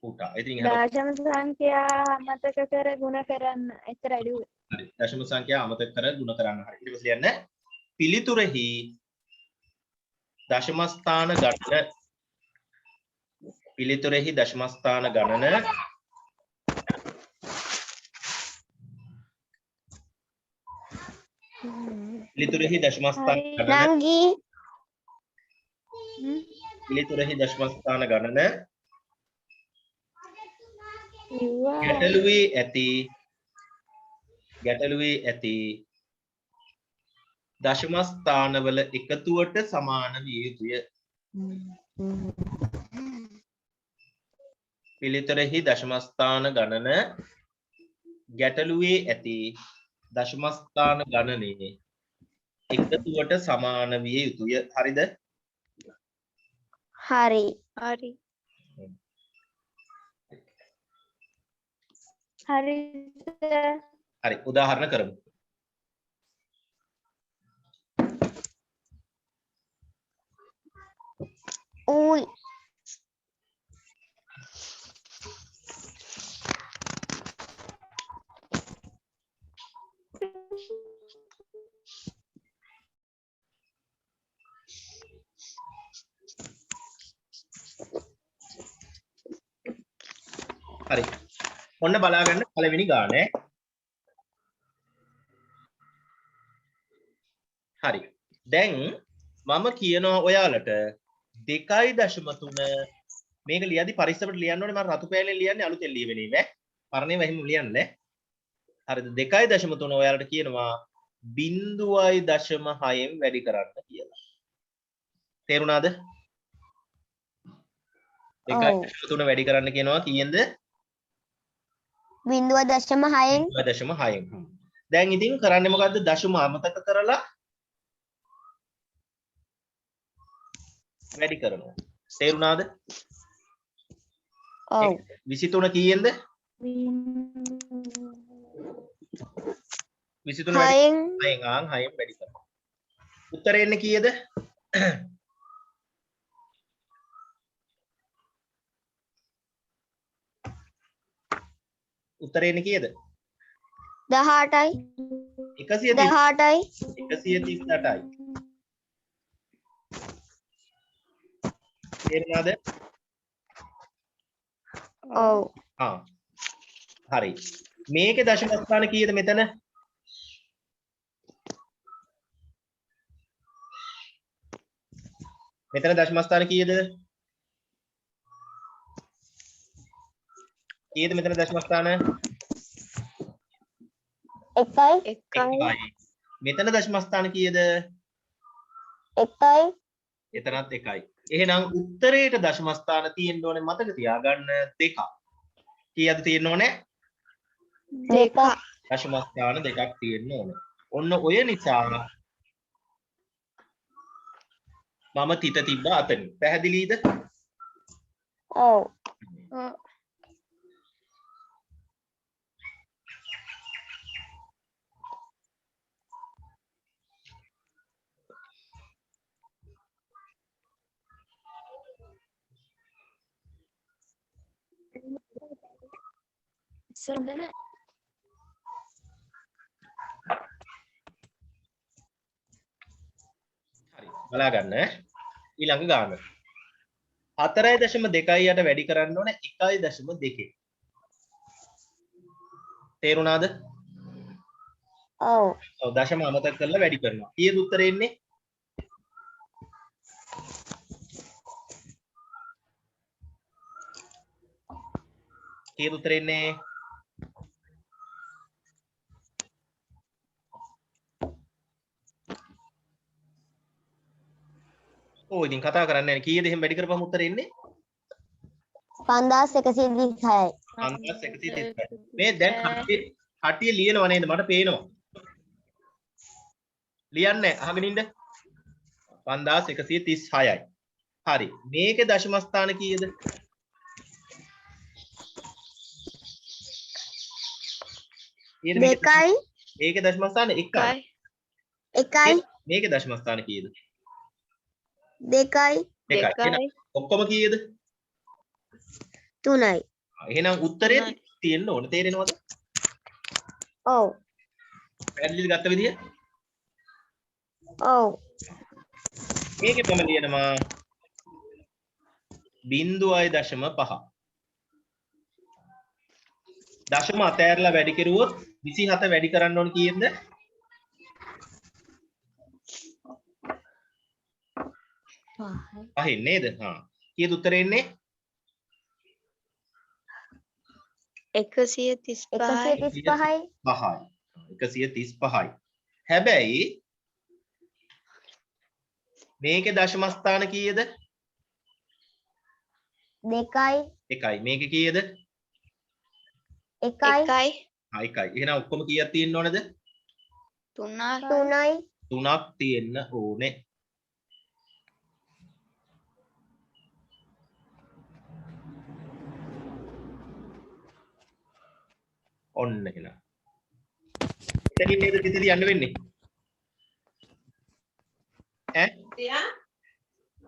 පුතා. ඉතින් එහෙනම් දශම සංඛ්‍යා අමතක කර ගුණ කරන්න. එතරයි ලියුවේ. හරි. දශම සංඛ්‍යා අමතක කර ගුණ කරන්න. හරි. ඊට පස්සේ ලියන්න. පිළිතුරෙහි දශම ස්ථාන ගණන පිළිතුරෙහි දශම ස්ථාන ගණන පිළිතුරෙහි දශම ස්ථාන ගණන නංගි පිළිතුරෙහි දශම ස්ථාන ගණන ලියුවා. ගැටලුවේ ඇති දශම ස්ථානවල එකතුවට සමාන විය යුතුය. පිළිතුරෙහි දශම ස්ථාන ගණන ගැටලුවේ ඇති දශම ස්ථාන ගණනේ එකතුවට සමාන විය යුතුය. හරිද? හරි. හරි. හරි. හරි උදාහරණ කරමු. ඌයි. හරි. ඔන්න බලා ගන්න පළවෙනි ගාන. හරි. දැන් මම කියනවා ඔයාලට 2.3 මේක ලියද්දි පරිස්සමට ලියන්න ඕනේ. මම රතු පෑලෙන් ලියන්නේ අලුතෙන් ලියවෙන්නේ නෑ. පරණේම එහෙම ලියන්නේ. හරිද? 2.3 ඔයාලට කියනවා 0.6න් වැඩි කරන්න කියලා. තේරුණාද? 2.3 වැඩි කරන්න කියනවා කීයෙන්ද? 0.6න් 0.6න්. දැන් ඉතින් කරන්නේ මොකද්ද? දශම අමතක කරලා වැඩි කරනවා. තේරුණාද? ඔව් 23 කීයෙන්ද? 23 වැඩි 6න් 6න් ආන් 6න් වැඩි කරනවා. උත්තරේ එන්නේ කීයද? උත්තරේ එන්නේ කීයද? 18යි 138යි 18යි තේරුණාද? ඔව් හරි. මේකේ දශම ස්ථාන කීයද මෙතන? මෙතන දශම ස්ථාන කීයද? කීයද මෙතන දශම ස්ථාන? 1යි 1යි. මෙතන දශම ස්ථාන කීයද? 1යි එතනත් 1යි. එහෙනම් උත්තරේට දශම ස්ථාන තියෙන්න ඕනේ මතක තියාගන්න 2ක්. කීයද තියෙන්න ඕනේ? 2ක් දශම ස්ථාන 2ක් තියෙන්න ඕනේ. ඔන්න ඔය නිසා මම තිත තිබ්බා අතනින්. පැහැදිලිද? ඔව් හරි. බලා ගන්න. ඊළඟ ගාන. 4.2යට වැඩි කරන්න ඕනේ 1.2. තේරුණාද? ඔව් ඔව් දශම අමතක කරලා වැඩි කරනවා. කීයද උත්තරේ එන්නේ? කීයද උත්තරේ එන්නේ? ඔව් ඉතින් කතා කරන්නේ නැහැ. කීයද එහෙම වැඩි කරපුවම උත්තරේ එන්නේ? 5136යි 5136. මේ දැන් කට්ටිය ලියනව නේද? මට පේනවා. ලියන්නේ අහගෙන ඉන්න. 5136යි. හරි. මේකේ දශම ස්ථාන කීයද? කීයද මේකේ? 2යි මේකේ දශම ස්ථාන 1යි. 1යි මේකේ දශම ස්ථාන කීයද? 2යි 1යි. එහෙනම් ඔක්කොම කීයද? 3යි එහෙනම් උත්තරේ තියෙන්න ඕන. තේරෙනවද? ඔව් පැහැදිලිද ගත්ත විදිය? ඔව් මේකේ මම ලියනවා 0.5. දශම අතෑරලා වැඩි කෙරුවොත් 27 වැඩි කරන්න ඕන කීයද? 5 නේද? කීයද උත්තරේ එන්නේ? 135යි 135යි. හැබැයි මේකේ දශම ස්ථාන කීයද? 2යි 1යි. මේකේ කීයද? 1යි 1යි. එහෙනම් ඔක්කොම කීයක් තියෙන්න ඕනද? 3යි 3ක් තියෙන්න ඕනේ. ඔන්න එහෙනම්. එතනින් නේද තිතදී යන්න වෙන්නේ? ඈ?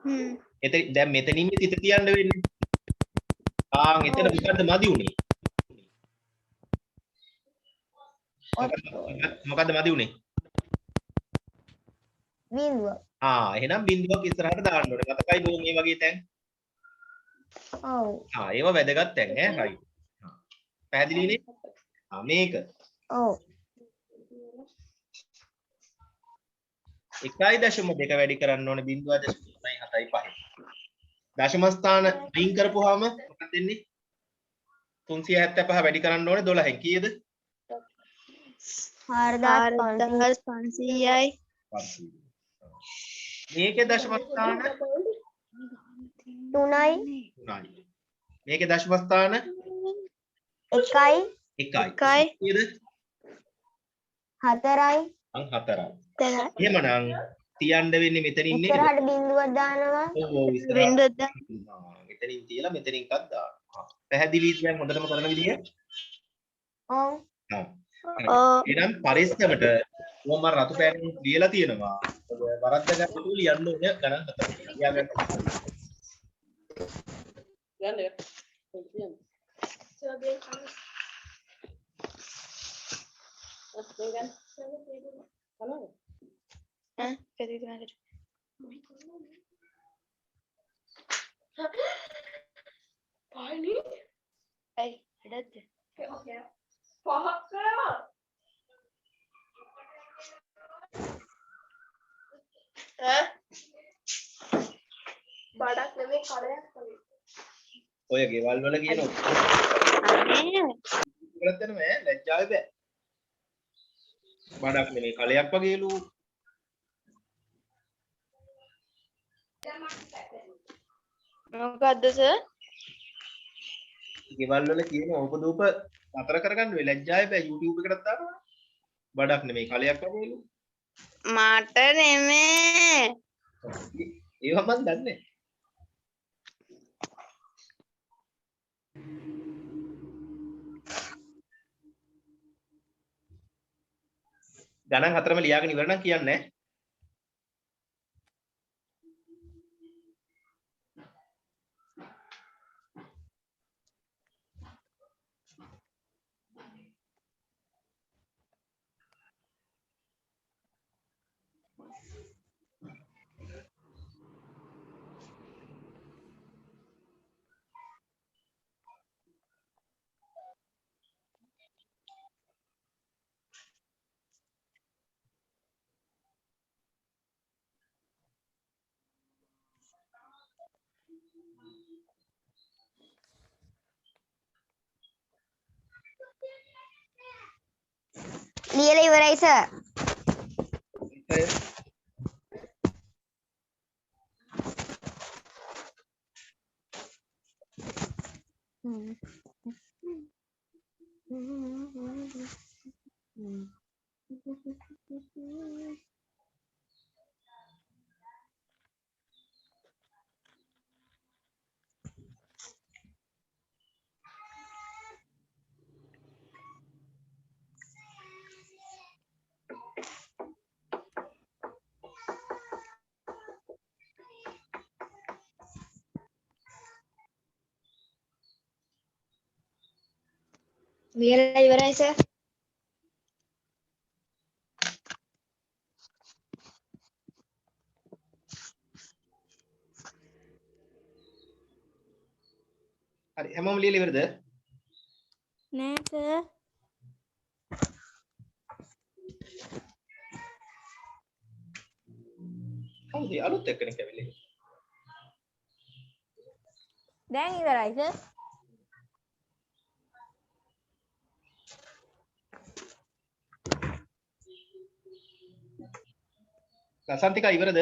එතන දැන් මෙතනින් තිත තියන්න වෙන්නේ. එතන මොකද්ද මදි උනේ? මොකද්ද මදි උනේ? බිඳුව. එහෙනම් බිඳුවක් ඉස්සරහට දාන්න ඕනේ. මතකයි බෝන් මේ වගේ තැන්. ඔව්. ඒව වැදගත් තැන් ඈ. හරි. පැහැදිලිනේ? මේක. ඔව්. 1.2 වැඩි කරන්න ඕනේ 0.375. දශම ස්ථාන අයින් කරපුවාම මොකක්ද වෙන්නේ? 375 වැඩි කරන්න ඕනේ 12න් කීයද? 4500යි. මේකේ දශම ස්ථාන 3යි. මේකේ දශම ස්ථාන 1යි. කීයද? 4යි. 4යි. එහෙමනම් තියන්න වෙන්නේ මෙතනින් නේද? ඉස්සරහට බිඳුවක් දානවා. ඔව් බිඳුවක් දානවා. මෙතනින් තියලා මෙතනින් එකක් දානවා. පැහැදිලිද දැන් හොඳටම කරන විදිය? ඔව්. එහෙනම් පරිස්සමට මම රතු පෑනෙන් ලියලා තියෙනවා. වරද්ද ගන්න ලියන්න ඕනේ ගණන් හතරක්. ලියාගන්න. ඔය ගෙවල් වල කියන ඔක්කොම කරත් යනවා ලැජ්ජාවේ බෑ. බඩක් නෙමෙයි කලයක් වගේලු. මොකද්ද සර්? ගෙවල් වල කියන ඕපදූප නතර කරගන්න වෙයි ලැජ්ජාවේ බෑ YouTube එකකට දානවා. බඩක් නෙමෙයි කලයක් වගේලු. මට නෙමේ. ඒවා මන් දන්නේ. ගණන් හතරම ලියාගෙන ඉවර නම් කියන්නේ. ලියලා ඉවරයි සර්. ලියලා ඉවරයි සර්. හරි හැමෝම ලියලා ඉවරද? නෑ සර්. කවුද අලුත් එක්කෙනෙක් ඇවිල්ලා? දැන් ඉවරයි සර්. ලසන්තිකා ඉවරද?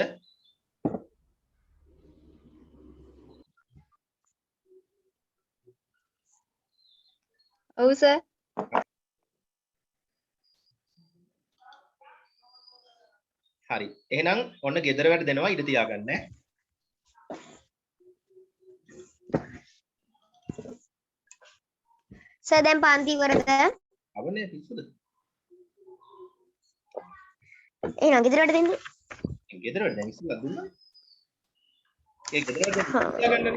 ඔව් සර්. හරි. එහෙනම් ඔන්න ගෙදර වැඩ දෙනවා ඉඳ තියාගන්න ඈ. සර් දැන් පන්ති ඉවරද? අවනේ පිස්සුද? එහෙනම් ගෙදර වැඩ දෙන්න. ගෙදර වැඩ දැන් ඉස්සෙල්ලා දුන්නා. ඒක ගන්නනේ.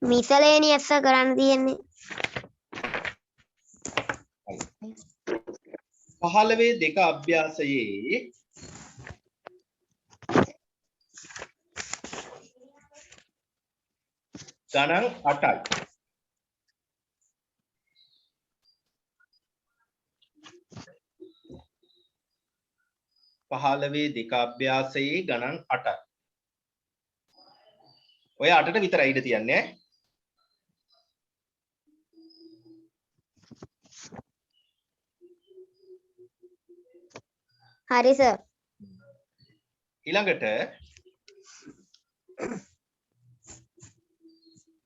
miscellaneous කරන්න තියෙන්නේ. 15 දෙක අභ්‍යාසයේ ගණන් 8යි. පහළවේ දෙක අභ්‍යාසයේ ගණන් 8යි. ඔය 8ට විතරයි ඉඳ තියන්නේ. හරි සර්. ඊළඟට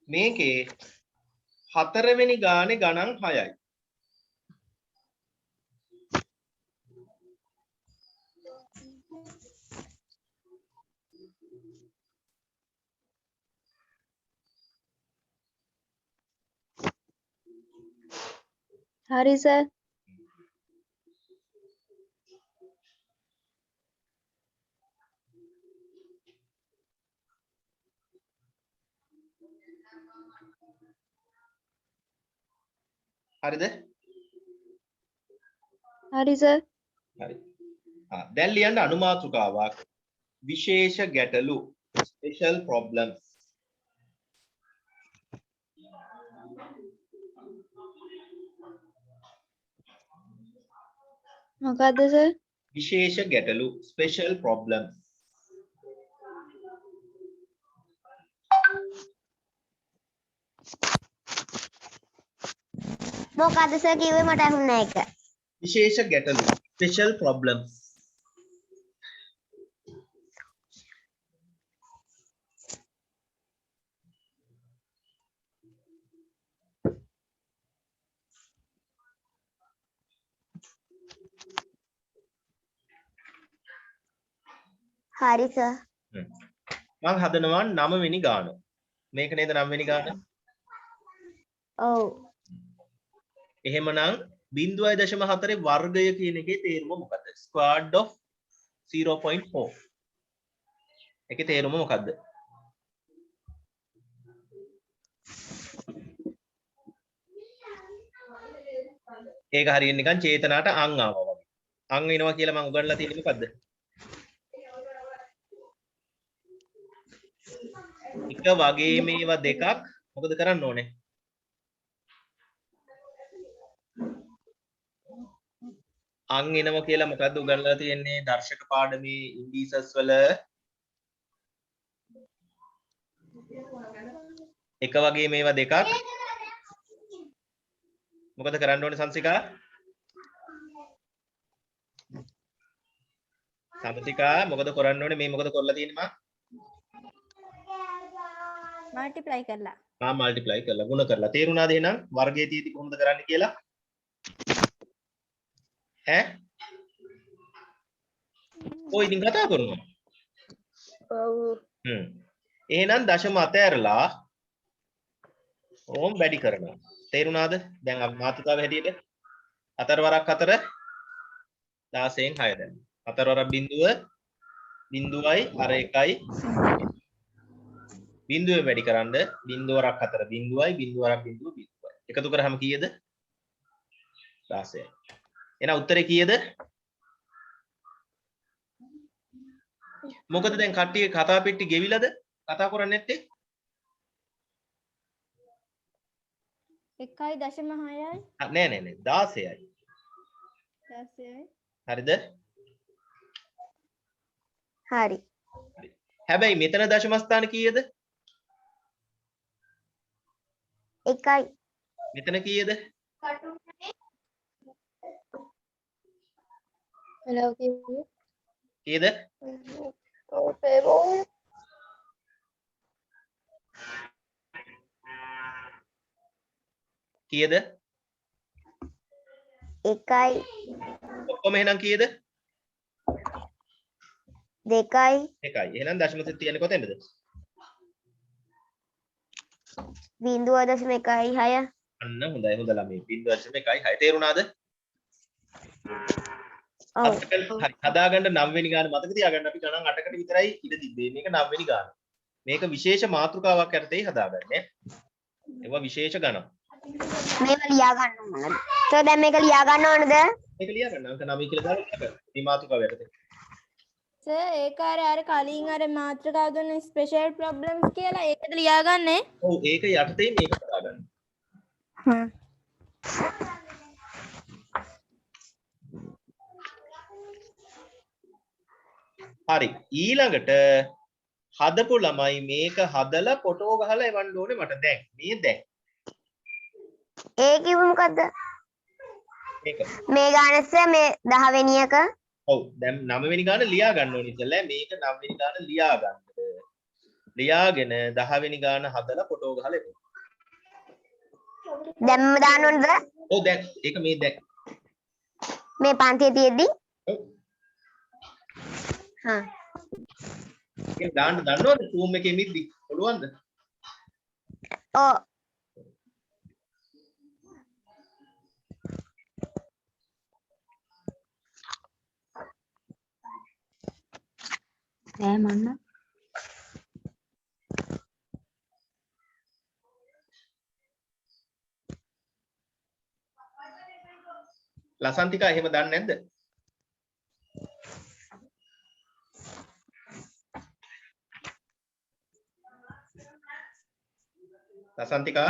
මේකේ 4 වෙනි ගානේ ගණන් 6යි. හරි සර්. හරිද? හරි සර්. හරි. දැන් ලියන්න අනුමාතෘකාවක්. විශේෂ ගැටලු special problems. මොකද්ද සර්? විශේෂ ගැටලු special problems. මොකද්ද සර් කිව්වේ මට අහුන්නේ නැහැ ඒක. විශේෂ ගැටලු special problems. හරි සර්. මම හදනවා 9 වෙනි ගාන. මේක නේද 9 වෙනි ගාන? ඔව්. එහෙමනම් 0.4 වර්ගය කියන එකේ තේරුම මොකද්ද? squared of 0.4. ඒකේ තේරුම මොකද්ද? ඒක හරියට නිකන් චේතනාට අං ආවා වගේ. අං එනවා කියලා මම උගන්ලා තියෙන්නේ මොකද්ද? එක වගේ මේවා දෙකක් මොකද කරන්න ඕනේ? අං එනවා කියලා මොකද්ද උගන්ලා තියෙන්නේ දර්ශක පාඩමේ ඉන්ඩිසස් වල? එක වගේ මේවා දෙකක් මොකද කරන්න ඕනේ සංසිකා? සංසිකා මොකද කරන්න ඕනේ? මේ මොකද කරලා තියෙන්නේ මම? මල්ටිප්ලයි කරලා. මල්ටිප්ලයි කරලා ගුණ කරලා. තේරුණාද එහෙනම් වර්ගයේ තියෙදි කොහොමද කරන්නේ කියලා? ඈ? ඔය ඉතින් කතා කරනවා. ඔව්. එහෙනම් දශම අතෑරලා ඕම් වැඩි කරනවා. තේරුණාද? දැන් අපි මාතෘකාව හැටියට 4 වරක් 4 16න් 6 දැන්. 4 වරක් බිඳුව බිඳුවයි අර එකයි බිඳුවෙන් වැඩි කරන්න බිඳුව වරක් 4 බිඳුවයි බිඳුව වරක් බිඳුව බිඳුවයි. එකතු කරාම කීයද? 16යි. එහෙනම් උත්තරේ කීයද? මොකද දැන් කට්ටිය කතා පෙට්ටි ගෙවිලාද? කතා කරන්නේ නැත්තේ? 1.6යි නෑ 16යි. 16යි. හරිද? හරි. හැබැයි මෙතන දශම ස්ථාන කීයද? 1යි. මෙතන කීයද? hello කිව්වේ. කීයද? කීයද? 1යි. ඔක්කොම එහෙනම් කීයද? 2යි. 1යි. එහෙනම් දශම තියන්නේ කොතැනද? බිංදුව දශම එකයි හය. අන්න හොඳයි හොඳ ළමයි. 0.1 තේරුණාද? ඔව්. හරි හදාගන්න 9 වෙනි ගාන මතක තියාගන්න අපි ගණන් 8කට විතරයි ඉඩ තිබ්බේ. මේක 9 වෙනි ගාන. මේක විශේෂ මාතෘකාවක් යටතේ හදාගන්නේ. ඒවා විශේෂ ගණන්. මේක ලියා ගන්න ඕනද? සර් දැන් මේක ලියා ගන්න ඕනද? මේක ලියා ගන්න අංක 9 කියලා දාලා ලියා ගන්න. මේ මාතෘකාව යටතේ. සර් ඒක අර කලින් අර මාත්‍රිකාව දුන්න ස්පෙෂල් ප්‍රොබ්ලම්ස් කියලා ඒකද ලියාගන්නේ? ඔව් ඒක යටතේ මේක හදාගන්න. හ්ම්. හරි ඊළඟට හදපු ළමයි මේක හදලා ෆොටෝ ගහලා එවන්න ඕනේ මට දැන් මේ දැන් ඒ කිව්ව මොකද්ද? මේක මේ ගානස මේ 10 වෙනි එක. ඔව් දැන් 9 වෙනි ගාන ලියා ගන්න ඕනේ ඉතින්ලා මේක 9 වෙනි ගාන ලියා ගන්න. ලියාගෙන 10 වෙනි ගාන හදලා ෆොටෝ ගහලා එන්න. දැන්ම දාන්න ඕනද? ඔව් දැන් ඒක මේ දැන් මේ පන්තියේ තියෙද්දි? ඔව් හා. ඒක දාන්න දන්නවද Zoom එකේ මිද්දි පුළුවන්ද? ඔව්. නෑ මන්න. ලසන්තිකා එහෙම දන්නේ නැද්ද? ලසන්තිකා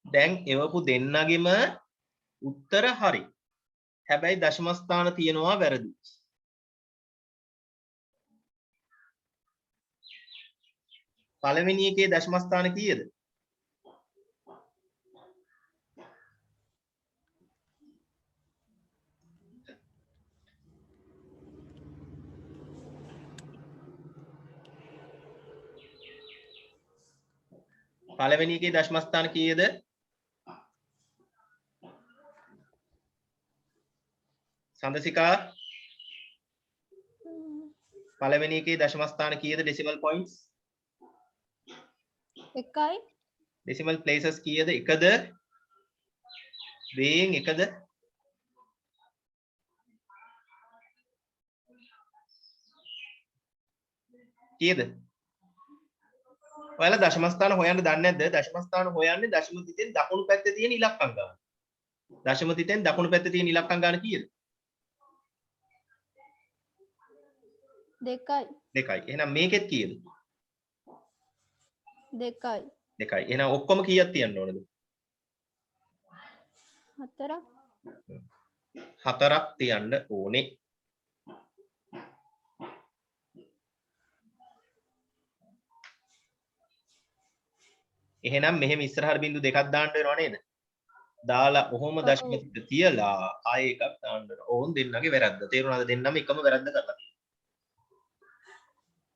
දැන් එවපු දෙන්නගෙම උත්තර හරි. හැබැයි දශම ස්ථාන තියෙනවා වැරදි. පළවෙනි එකේ දශම ස්ථාන කීයද? පළවෙනි එකේ දශම ස්ථාන කීයද? චන්දසිකා පළවෙනි එකේ දශම ස්ථාන කීයද decimal points? එකයි. decimal places කීයද? එකද? දෙයෙන් එකද? කීයද? ඔයාලා දශම ස්ථාන හොයන්න දන්නේ නැද්ද? දශම ස්ථාන හොයන්නේ දශම තිතෙන් දකුණු පැත්තේ තියෙන ඉලක්කම් ගන්න. දශම තිතෙන් දකුණු පැත්තේ තියෙන ඉලක්කම් ගන්න කීයද? දෙකයි. දෙකයි. එහෙනම් මේකෙත් කීයද? දෙකයි. දෙකයි. එහෙනම් ඔක්කොම කීයක් තියන්න ඕනද? හතරක්. හතරක් තියන්න ඕනේ. එහෙනම් මෙහෙම ඉස්සරහට බිංදු දෙකක් දාන්න වෙනව නේද? දාලා ඔහොම දශම තිත තියලා ආයෙ එකක් දාන්න වෙනවා. ඕන් දෙන්නගේ වැරද්ද. තේරුණාද? දෙන්නම එකම වැරද්ද කරලා තියෙනවා.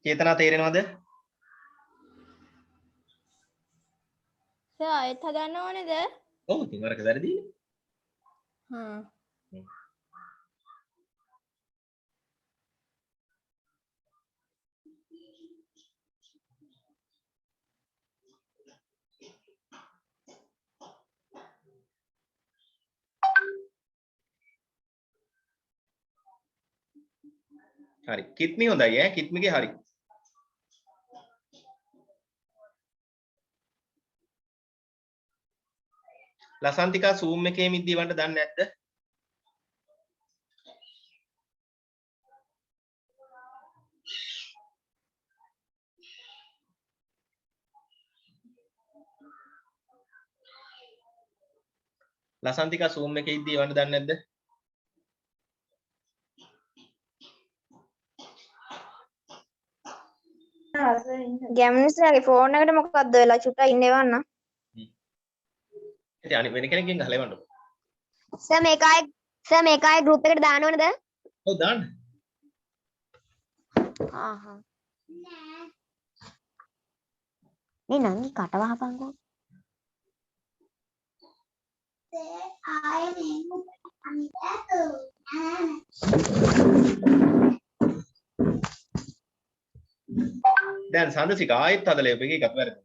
චේතනා තේරෙනවද? සර් ආයෙත් හදන්න ඕනේද? ඔව් ඉතින් වරක වැරදිනේ. හා. හරි. කිත්මි හොඳයි ඈ. කිත්මිගේ හරි. ලසන්තිකා zoom එකේ මිද්දී වන්න දන්නේ නැද්ද? ලසන්තිකා zoom එකේ ඉද්දී වන්න දන්නේ නැද්ද? ගැම්නිස්ගේ ෆෝන් එකට මොකක්ද වෙලා චුට්ටක් ඉන්න එවන්න. ඉතින් අනිත් වෙන කෙනෙක්ගෙන් ගහලා එවන්න. සර් මේක ආයේ group එකට දාන්න ඕනද? ඔව් දාන්න. ආහා. නේ නංගි කට වහපන්කෝ. දැන් සඳසික ආයෙත් හදලා එකේ එකක් වැරදි.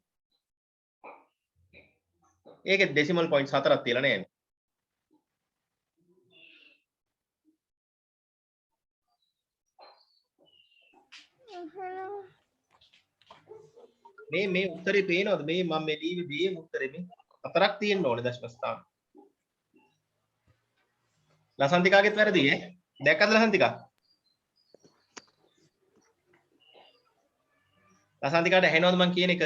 ඒකේ decimal points හතරක් තියලා නෑනේ. මේ උත්තරේ පේනවද? මේ මම මේ ලියුවේ මේ උත්තරේ මේ හතරක් තියෙන්න ඕනේ දශම ස්ථාන. ලසන්තිකාගෙත් වැරදි ඈ. දැක්කද ලසන්තිකා? ලසන්තිකාට ඇහෙනවද මං කියන එක?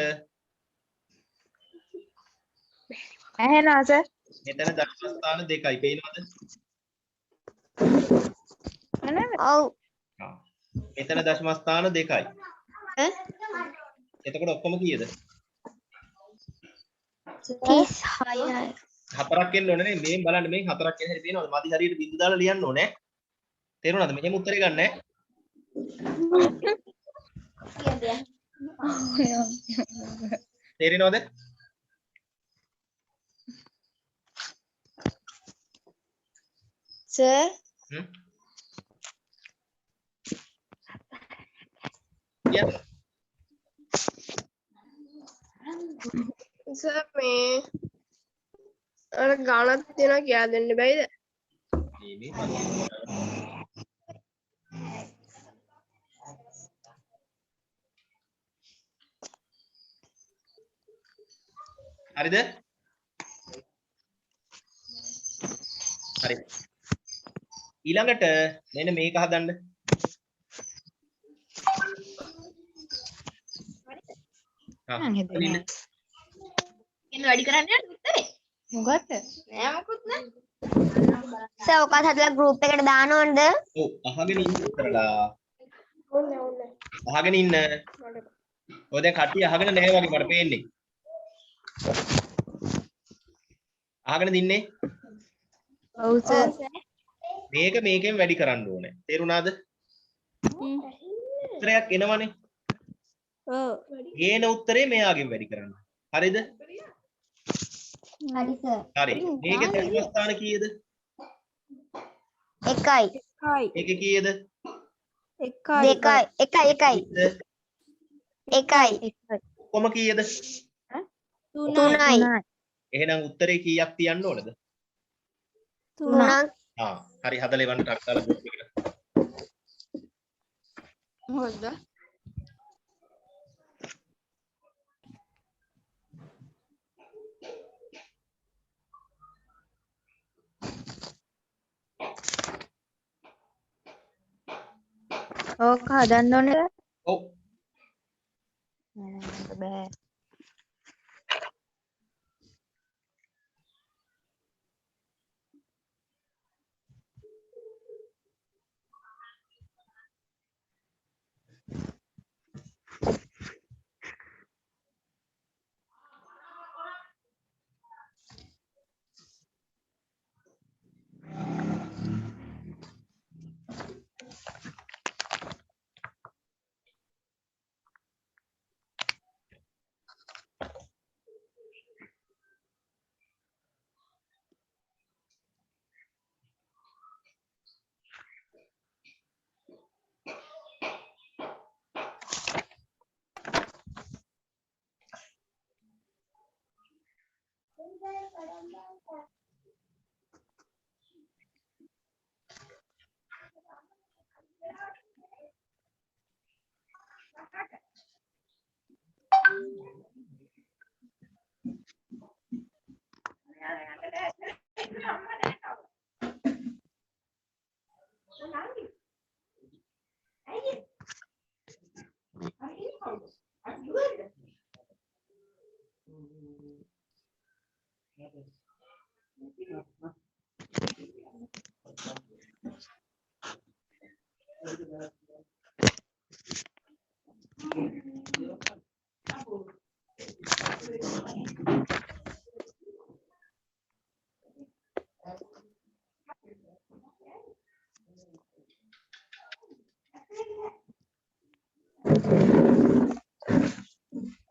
ඇහෙනවා සර්. මෙතන දශම ස්ථාන දෙකයි පේනවද? ඔව්. මෙතන දශම ස්ථාන දෙකයි. එතකොට ඔක්කොම කීයද? 36යි. හතරක් එන්න ඕනේ නේ. මේන් බලන්න මේ හතරක් එන හැටි පේනවද? මදි හරියට බින්දු දාලා ලියන්න ඕනේ. තේරුණාද? මෙහෙම උත්තරේ ගන්න ඈ. තේරෙනවද? සර් කියන්න. සර් මේ අර ගානක් තියෙනවා කියා දෙන්න බැයිද? මේ හරිද? හරි. ඊළඟට මෙන්න මේක හදන්න. ඉන්න වැඩි කරන්න උත්තරේ. මොකද්ද? නෑ මොකුත් නෑ. සර් ඔකත් හදලා group එකට දාන්න ඕනද? ඔව් අහගෙන ඉන්න උත්තරලා. ඕනේ. අහගෙන ඉන්න. ඔය දැන් කට්ටිය අහගෙන නැහැ වගේ මට පේන්නේ. අහගෙන දින්නේ? ඔව් සර්. මේක මේකෙන් වැඩි කරන්න ඕනේ. තේරුණාද? උත්තරයක් එනවනේ. ඔව්. ගේන උත්තරේ මෙයාගෙන් වැඩි කරන්න. හරිද? හරි සර්. හරි. මේකේ දශම ස්ථාන කීයද? එකයි. මේකේ කීයද? දෙකයි එකයි කොම කීයද? තුනයි එහෙනම් උත්තරේ කීයක් තියන්න ඕනද? තුනක් හරි හදලා එවන්න ටක් දාලා ගෲප් එකට. මොකද්ද? ඕක හදන්න ඕනේ. ඔව්. බෑ.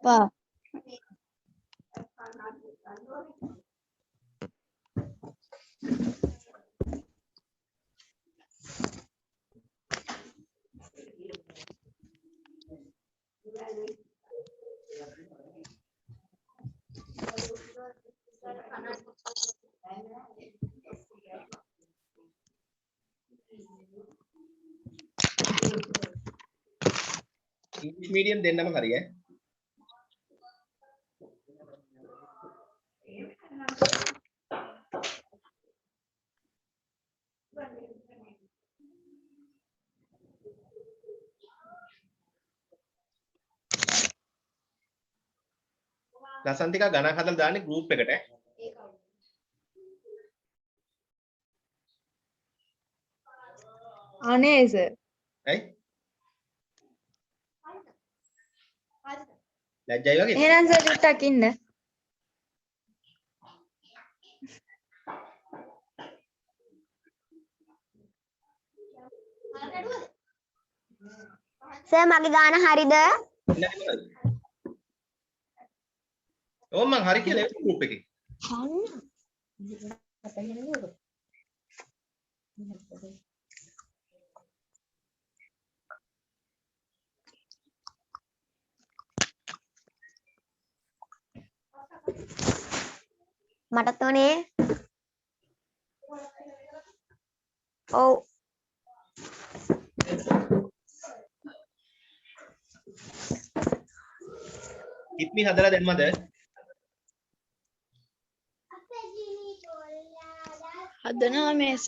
පා ඉංග්‍රීසි මීඩියම් දෙන්නම හරි ඈ. ලසන්තිකා ගණන් හදලා දාන්නේ ගෲප් එකට ඈ. අනේ සර්. ඇයි? ලැජ්ජයි වගේ. එහෙනම් සර් ටිකක් ඉන්න. සර් මගේ ගාන හරිද? ඕම් මං හරි කියලා එවන ගෲප් එකේ. මටත් ඕනේ. ඔව්. ඉත්මි හදලා දැම්මද? හදනවා මේස.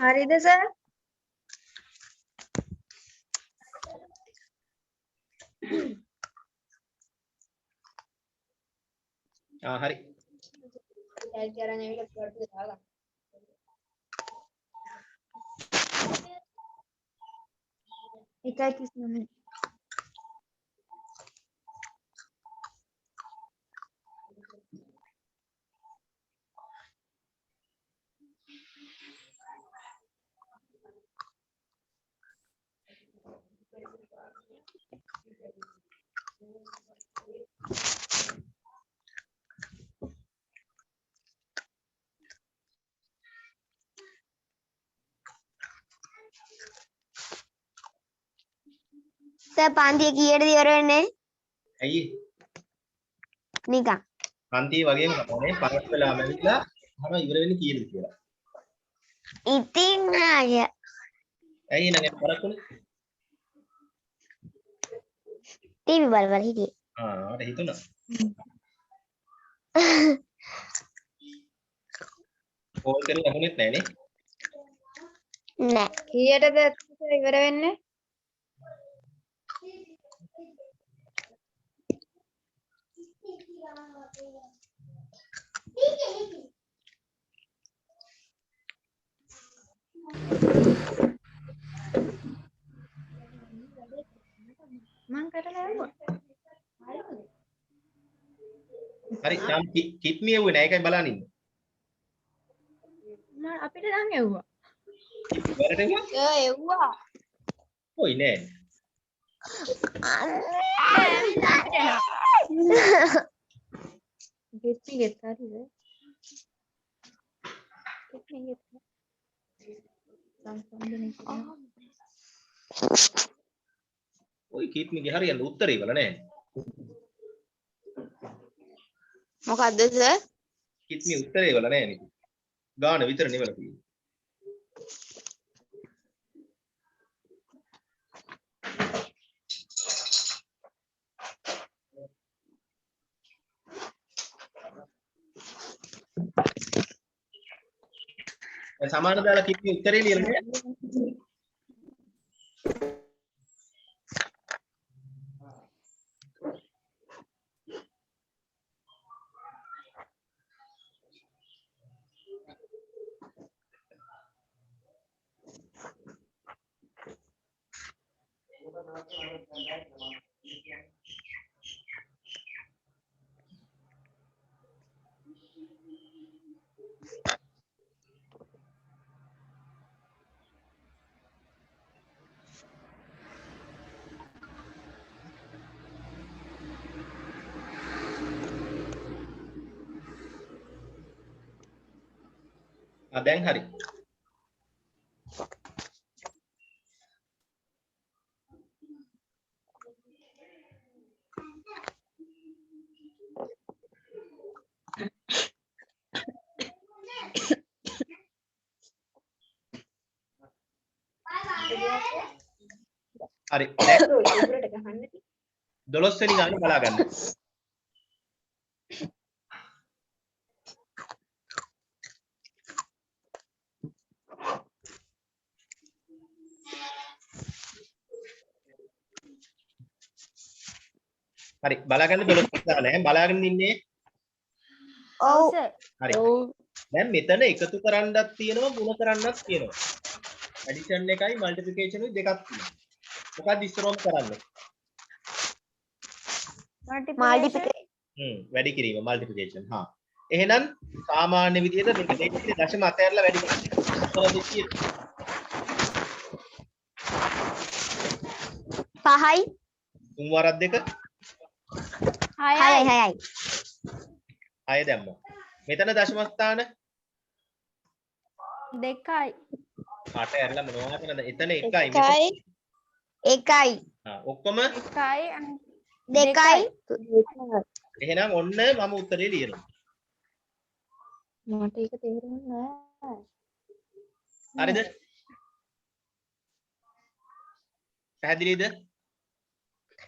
හරිද සර්? හරි. එකයි 39. සර් පන්තිය කීයටද ඉවර වෙන්නේ? ඇයි නිකන්. පන්තිය වගේම තමයි පරක් වෙලාම ඇවිල්ලා අහම ඉවර වෙන්නේ කීයද කියලා. ඉතින් ආය ඇයි නං පරක් උනේ? ටීවී බල හිටියේ. මට හිතුණා. කෝල් කරේ අහුනෙත් නැහැ නේ. නෑ. කීයටද ඉවර වෙන්නේ? මං කරලා ආවා. හරි නම් කිප් මියුවේ නැහැ ඒකයි බලන් ඉන්නේ. මම අපිට නම් එව්වා. වලට එවුවා? එව්වා. කොයි නෑ. ගෙත් හරිද? ගෙත් සම්සම්බනේ කරා. ඔය කිප් මිගේ හරියන්න උත්තරේ වල නෑ. මොකද්ද සර්? කිප් මි උත්තරේ වල නෑ නේ. ගාන විතර නෙවල තියෙන්නේ. සමාන දාලා කිප් මි උත්තරේ ලියලා නෑ. දැන් හරි. හරි. 12 වෙනි ගාන බලා ගන්න. හරි බලාගන්න 12 දාලා නැහැ බලාගෙන ඉන්නේ. ඔව්. සර්. හරි. දැන් මෙතන එකතු කරන්නත් තියෙනවා ගුණ කරන්නත් තියෙනවා. ඇඩිෂන් එකයි මල්ටිප්ලිකේෂන් උයි දෙකක් තියෙනවා. මොකක්ද ඉස්සරහම කරන්නේ? මල්ටිප්ලිකේෂන්. වැඩි කිරීම මල්ටිප්ලිකේෂන්. හා. එහෙනම් සාමාන්‍ය විදිහට මේක දෙකේ දශම අතහැරලා වැඩි කරන්න. කොහොමද කියන්නේ? 5යි 3 වරක් දෙක 6යි 6යි 6 දැම්මා. මෙතන දශම ස්ථාන 2යි. අට ඇරලා මොනවා කරනද? එතන 1යි. 1යි ඔක්කොම 1යි 2යි එහෙනම් ඔන්න මම උත්තරේ ලියනවා. මට ඒක තේරුන්නේ නෑ. හරිද? පැහැදිලිද?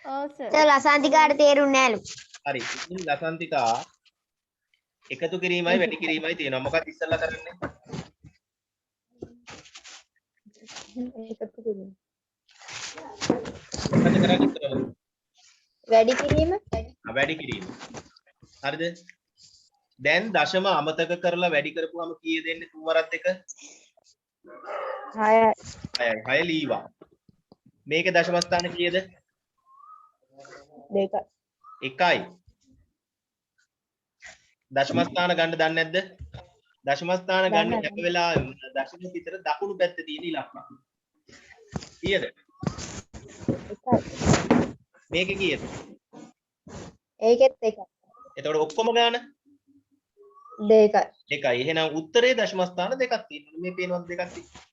ඔව් සර්. සර් ලසන්තිකාට තේරුන්නේ නෑලු. හරි. ඉතින් ලසන්තිකා එකතු කිරීමයි වැඩි කිරීමයි තියෙනවා. මොකක්ද ඉස්සෙල්ලා කරන්නේ? ඒකත් පුළුවන්. මොකද කරන්නේ ඉස්සෙල්ලා? වැඩි කිරීම වැඩි කිරීම. හරිද? දැන් දශම අමතක කරලා වැඩි කරපුවම කීය දෙන්නේ 3 වරක් 2? 6යි 6යි. 6 ලීවා. මේකේ දශම ස්ථාන කීයද? 2යි 1යි. දශම ස්ථාන ගන්න දන්නේ නැද්ද? දශම ස්ථාන ගන්න දන්නවා. හැම වෙලාවෙම දශම පිටර දකුණු පැත්තේ තියෙන ඉලක්ක. කීයද? 1යි මේකේ කීයද? ඒකෙත් 1යි එතකොට ඔක්කොම ගාන 2යි එකයි. එහෙනම් උත්තරේ දශම ස්ථාන දෙකක් තියෙනවා. මේ පේනවත් දෙකක් තියෙනවා.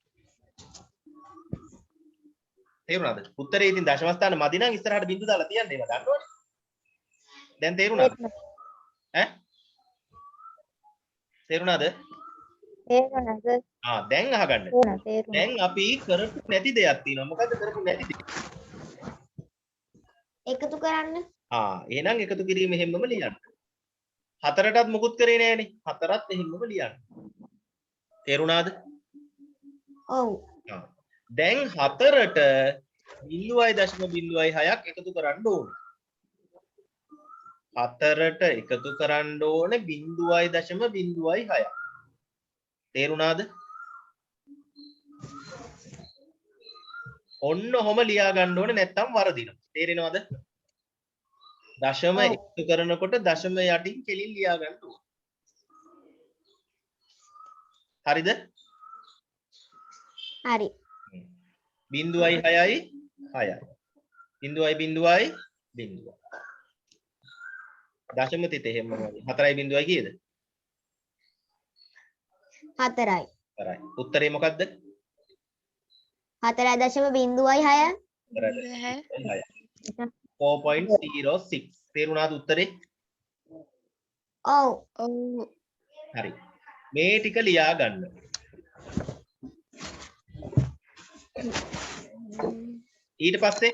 තේරුණාද? උත්තරේ ඉතින් දශම ස්ථාන මදි නම් ඉස්සරහට බිංදු දාලා තියන්න ඒවා දන්නවනේ. දැන් තේරුණාද? ඈ? තේරුණාද? තේරුණාද දැන් අහගන්න. තේරුණා දැන් අපි කරපු නැති දෙයක් තියෙනවා. මොකද්ද කරපු නැති දෙය? එකතු කරන්න. එහෙනම් එකතු කිරීම හැමම ලියන්න. හතරටත් මුකුත් කරේ නෑනේ. හතරත් එහෙමම ලියන්න. තේරුණාද? ඔව්. දැන් හතරට 0.06ක් එකතු කරන්න ඕනේ. හතරට එකතු කරන්න ඕනේ 0.06. තේරුණාද? ඔන්න ඔහොම ලියා ගන්න ඕනේ නැත්තම් වරදිනවා. තේරෙනවද? දශම එකතු කරනකොට දශම යටින් කෙලින් ලියා ගන්න ඕනේ. හරිද? හරි. 0.6යි 6යි. 0.0යි 0. දශම තිතේ හැම වගේ 4යි 0යි කීයද? 4යි. 4යි. උත්තරේ මොකද්ද? 4.06. 4.06. තේරුණාද උත්තරේ? ඔව්. හරි. මේ ටික ලියා ගන්න. ඊට පස්සේ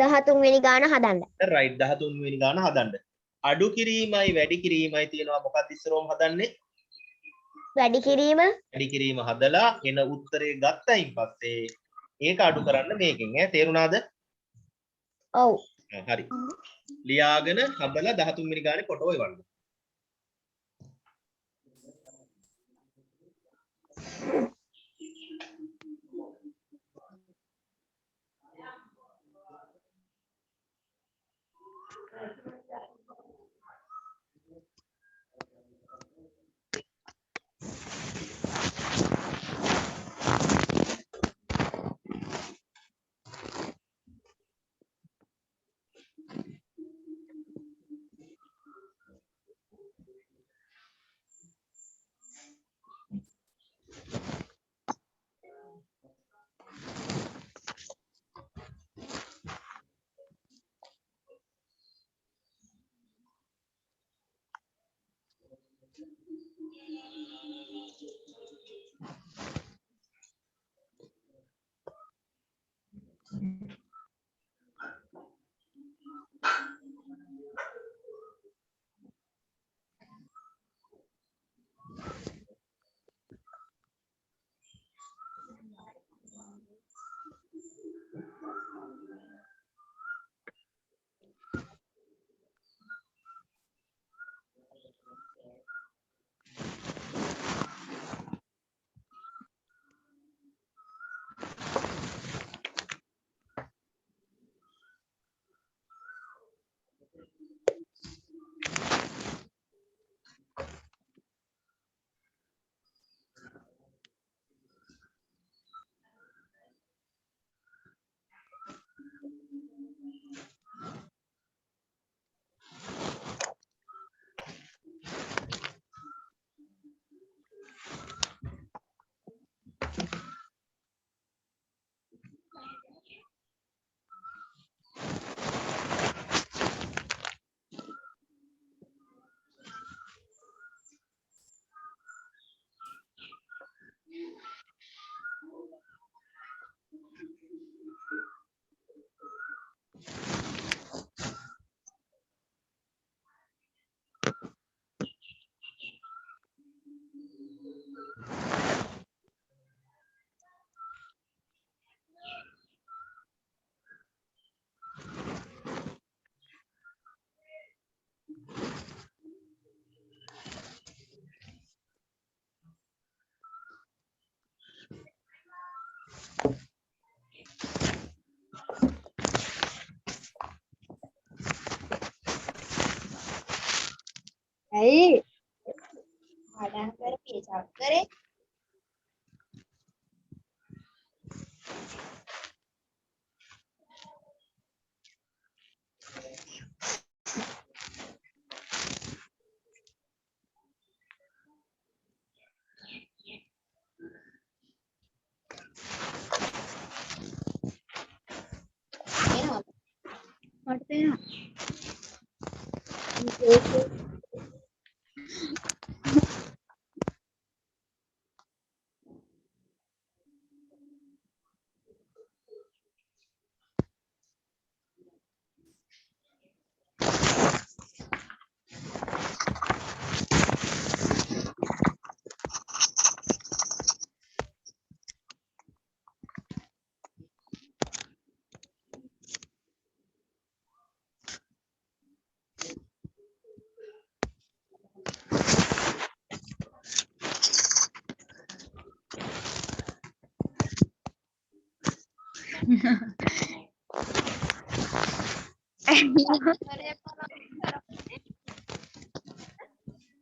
දහතුන්වෙනි ගාන හදන්න. right 13 වෙනි ගාන හදන්න. අඩු කිරීමයි වැඩි කිරීමයි තියෙනවා මොකක්ද ඉස්සරෝම හදන්නේ? වැඩි කිරීම. වැඩි කිරීම හදලා එන උත්තරේ ගත්තයින් පස්සේ ඒක අඩු කරන්න මේකෙන් ඈ තේරුණාද? ඔව්. හරි. ලියාගෙන හදලා 13 වෙනි ගානේ ෆොටෝ එවන්න.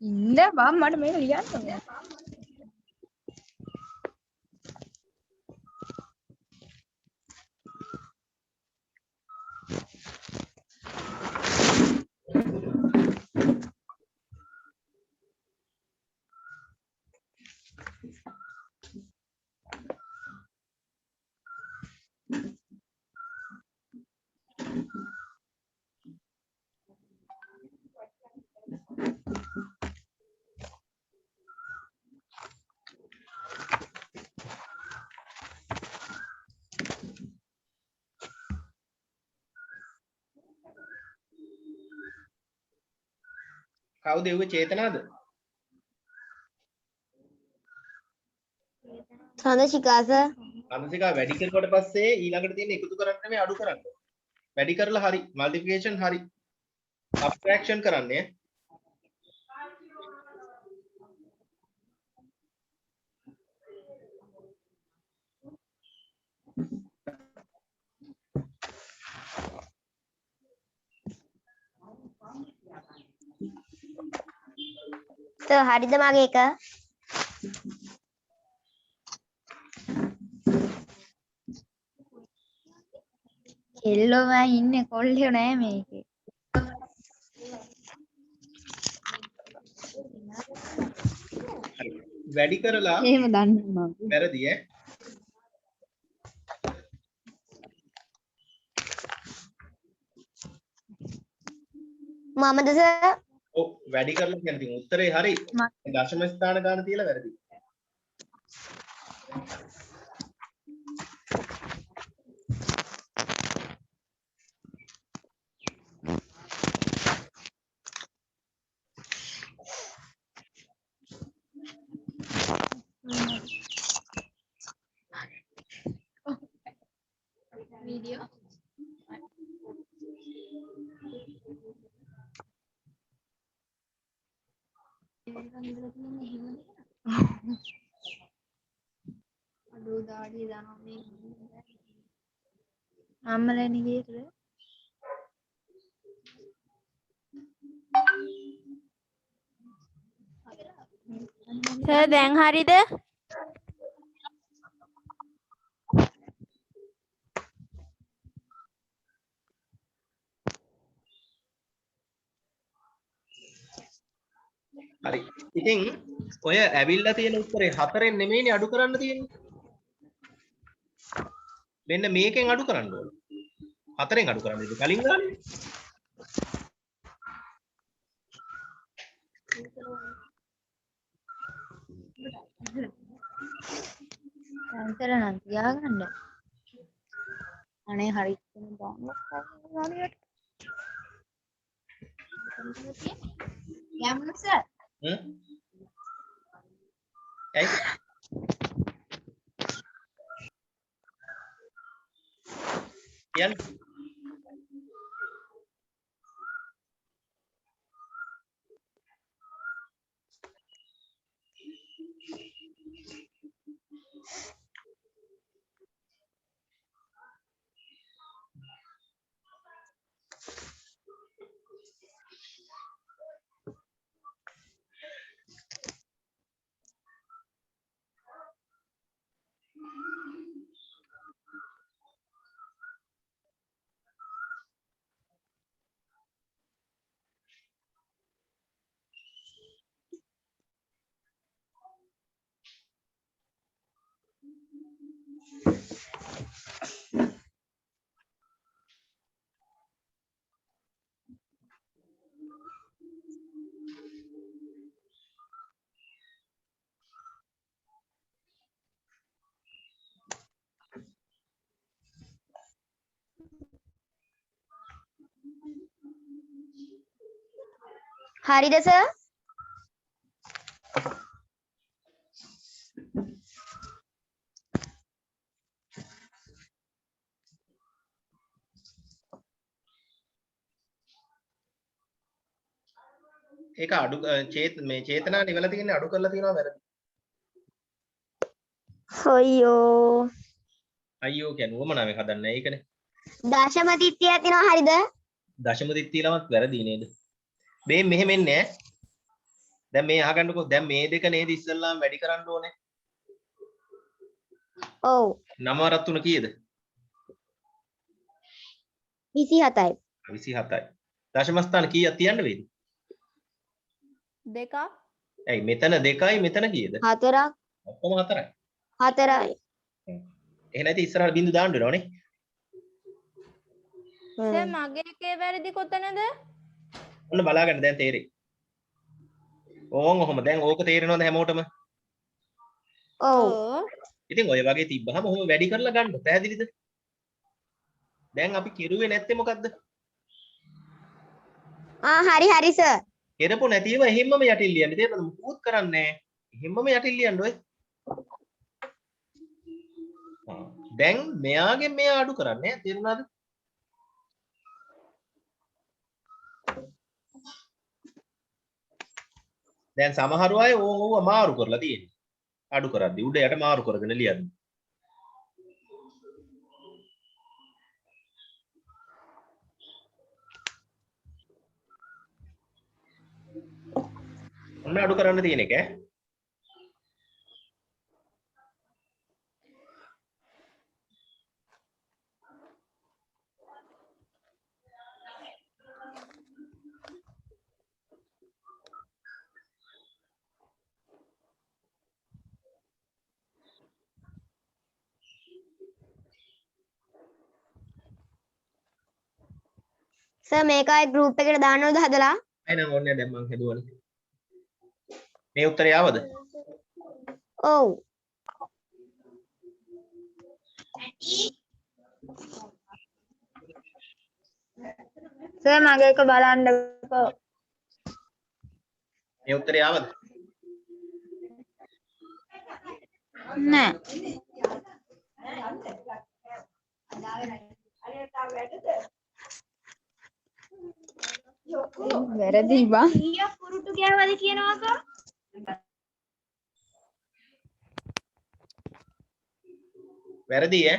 ඉන්න බම් මට මේක ලියන්න ඕනේ. කවුද එව්වේ චේතනාද? චන්ද්‍රශිකා සර්. අනුසිකා වැඩි කරුවට පස්සේ ඊළඟට තියෙන එකතු කරන්න නෙමෙයි අඩු කරන්න. වැඩි කරලා හරි මල්ටිප්ලිකේෂන් හරි සබ්ට්‍රැක්ෂන් කරන්නේ. සර් හරිද මගේ එක? කෙල්ලෝ ඉන්නේ කොල්ලියෝ නෑ මේකේ. වැඩි කරලා එහෙම දන්නේ මම. වැරදි ඈ. මමද සර්? ඔව් වැඩි කරලා කියන්නේ ඉතින් උත්තරේ හරි. දශම ස්ථාන ගාන තියලා වැරදි. වීඩියෝ අඩෝ දාඩිය දානවා මේ අම්මලානේ ගියේ සර් දැන් හරිද? හරි. ඉතින් ඔය ඇවිල්ලා තියෙන උත්තරේ 4ෙන් නෙමෙයිනේ අඩු කරන්න තියෙන්නේ. මෙන්න මේකෙන් අඩු කරන්න ඕනේ. 4ෙන් අඩු කරන්න ඉතින් කලින් ගන්න. ඇන්සර් නම් තියාගන්න. අනේ හරි ඉතින් ඩවුන්ලෝඩ් කරන්න හරියට. යමු සර්. ඇයි? කියන්න. හරිද සර්? ඒක අඩු මේ චේතනා නිවලා තියෙන්නේ අඩු කරලා තියෙනවා වැරදි. අයියෝ. අයියෝ කියන්නේ උවමනාවෙන් හදන්නේ ඒකනේ. දශම තිත්තියක් තියෙනවා හරිද? දශම දිට්ඨියලමත් වැරදි නේද? මේ මෙහෙම එන්නේ ඈ. දැන් මේ අහගන්නකෝ. දැන් මේ දෙක නේද ඉස්සල්ලාම වැඩි කරන්න ඕනේ. ඔව්. 9 වරක් 3 කීයද? 27යි. 27යි. දශම ස්ථාන කීයක් තියන්න වේද? දෙකක්. ඇයි මෙතන 2යි මෙතන කීයද? 4ක්. ඔක්කොම 4යි. 4යි. එහෙනම් ඉතින් ඉස්සරහට බින්දු දාන්න වෙනවනේ. සර් මගේ එකේ වැරදි කොතනද? ඔන්න බලාගන්න දැන් තේරෙයි. ඕන් ඔහොම දැන් ඕක තේරෙනවද හැමෝටම? ඔව්. ඉතින් ඔය වගේ තිබ්බහම ඔහොම වැඩි කරලා ගන්න. පැහැදිලිද? දැන් අපි කෙරුවේ නැත්තේ මොකද්ද? හරි හරි සර්. කෙරපො නැතිව එහෙම්මම යටින් ලියන්න. තේරෙනවද? මුකුත් කරන්නේ නැහැ. එහෙම්මම යටින් ලියන්න ඔය. දැන් මෙයාගෙන් මෙයා අඩු කරන්නේ. තේරුණාද? දැන් සමහර අය ඕව මාරු කරලා තියෙනවා. අඩු කරද්දි උඩ යට මාරු කරගෙන ලියන්න. ඔන්න අඩු කරන්න තියෙන එක ඈ. සර් මේක ආයි ගෲප් එකට දාන්නවද හදලා? එහෙනම් ඕනේ දැන් මං හදුවනේ. මේ උත්තරය ආවද? ඔව්. සර් මගේ එක බලන්නකෝ. මේ උත්තරය ආවද? නෑ. වැරදි බං. ඊයක් පුරුටු ගෑවද කියනවාකෝ? වැරදි ඈ.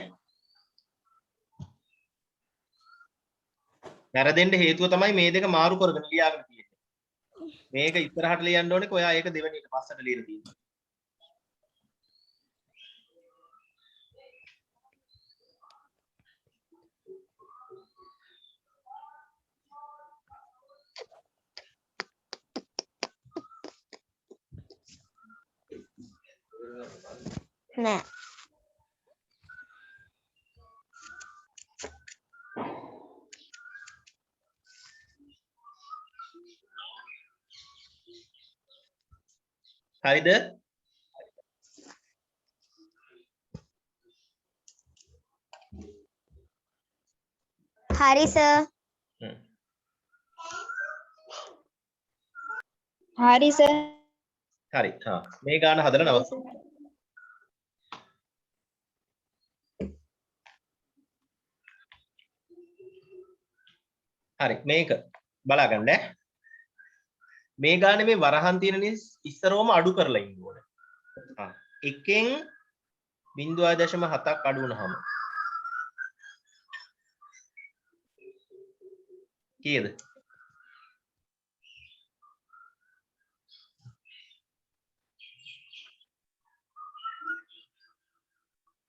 වැරදෙන්න හේතුව තමයි මේ දෙක මාරු කරගෙන ලියාගෙන තියෙන්නේ. මේක ඉස්සරහට ලියන්න ඕනේ කොයා ඒක දෙවෙනියට පස්සට ලියලා තියෙනවා. නෑ. හරිද? හරි සර්. හරි සර්. හරි. මේ ගාන හදලා නවත්ත. හරි මේක බලාගන්න ඈ. මේ ගානේ මේ වරහන් තියෙන නිසා ඉස්සරවම අඩු කරලා ඉන්න ඕනේ. එකෙන් 0.7ක් අඩු වුණාම කීයද?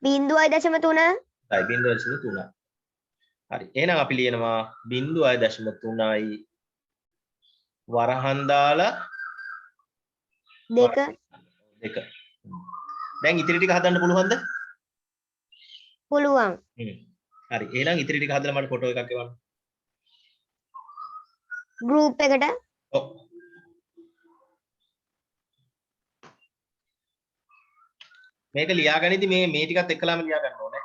බිංදුවයි දශම 3. හරි 0.3. හරි. එහෙනම් අපි ලියනවා 0.3යි වරහන් දාලා 2. 2. දැන් ඉතිරි ටික හදන්න පුළුවන්ද? පුළුවන්. හරි. එහෙනම් ඉතිරි ටික හදලා මට ෆොටෝ එකක් එවන්න. ගෲප් එකට. ඔව්. මේක ලියාගනිද්දි මේ ටිකත් එක්කලාම ලියා ගන්න ඕනේ.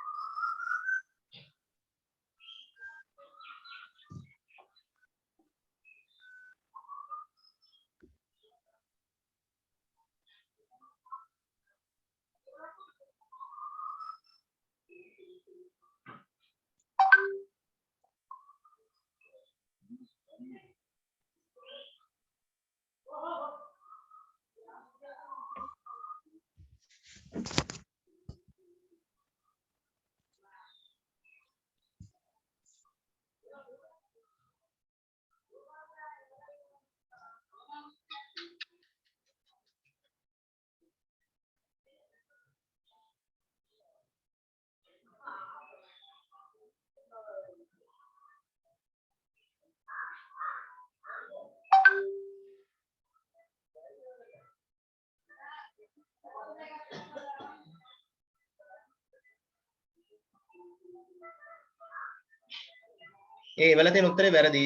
ඒ වෙල තියෙන උත්තරේ වැරදි.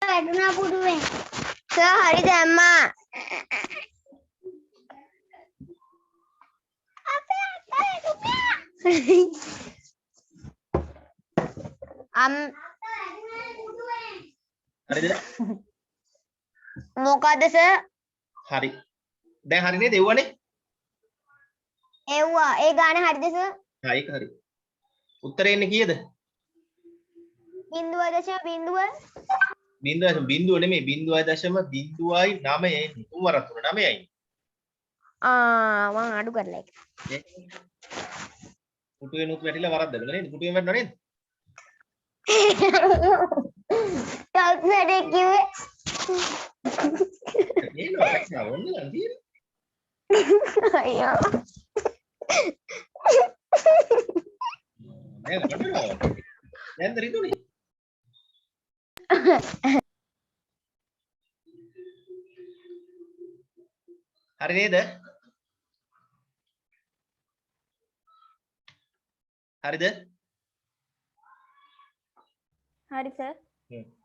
වැටුණා පුඩුවෙන්. සර් හරි දැම්මා. හරිද? මොකද සර්? හරි. දැන් හරි නේද? එව්වනේ. එව්වා. ඒ ගාන හරිද සර්? හා ඒක හරි. උත්තරේ එන්නේ කීයද? 0.0 බිඳුව නෙමෙයි 0.09 එන්නේ. තුන් වරක් තුන 9යි. මං අඩු කරලා එක. පුටුවෙනුත් වැටිලා වරද්දගෙන නේද? පුටුවෙන් වැටුණා නේද? ටොප් වැඩේ කිව්වේ. නේනවා රැක්සා ඕන්නේ නම් තියෙන්නේ. අයියෝ. නේද? වටනවා. දැන්ද රිදුනේ? හරි නේද? හරිද? හරි සර්. හ්ම්.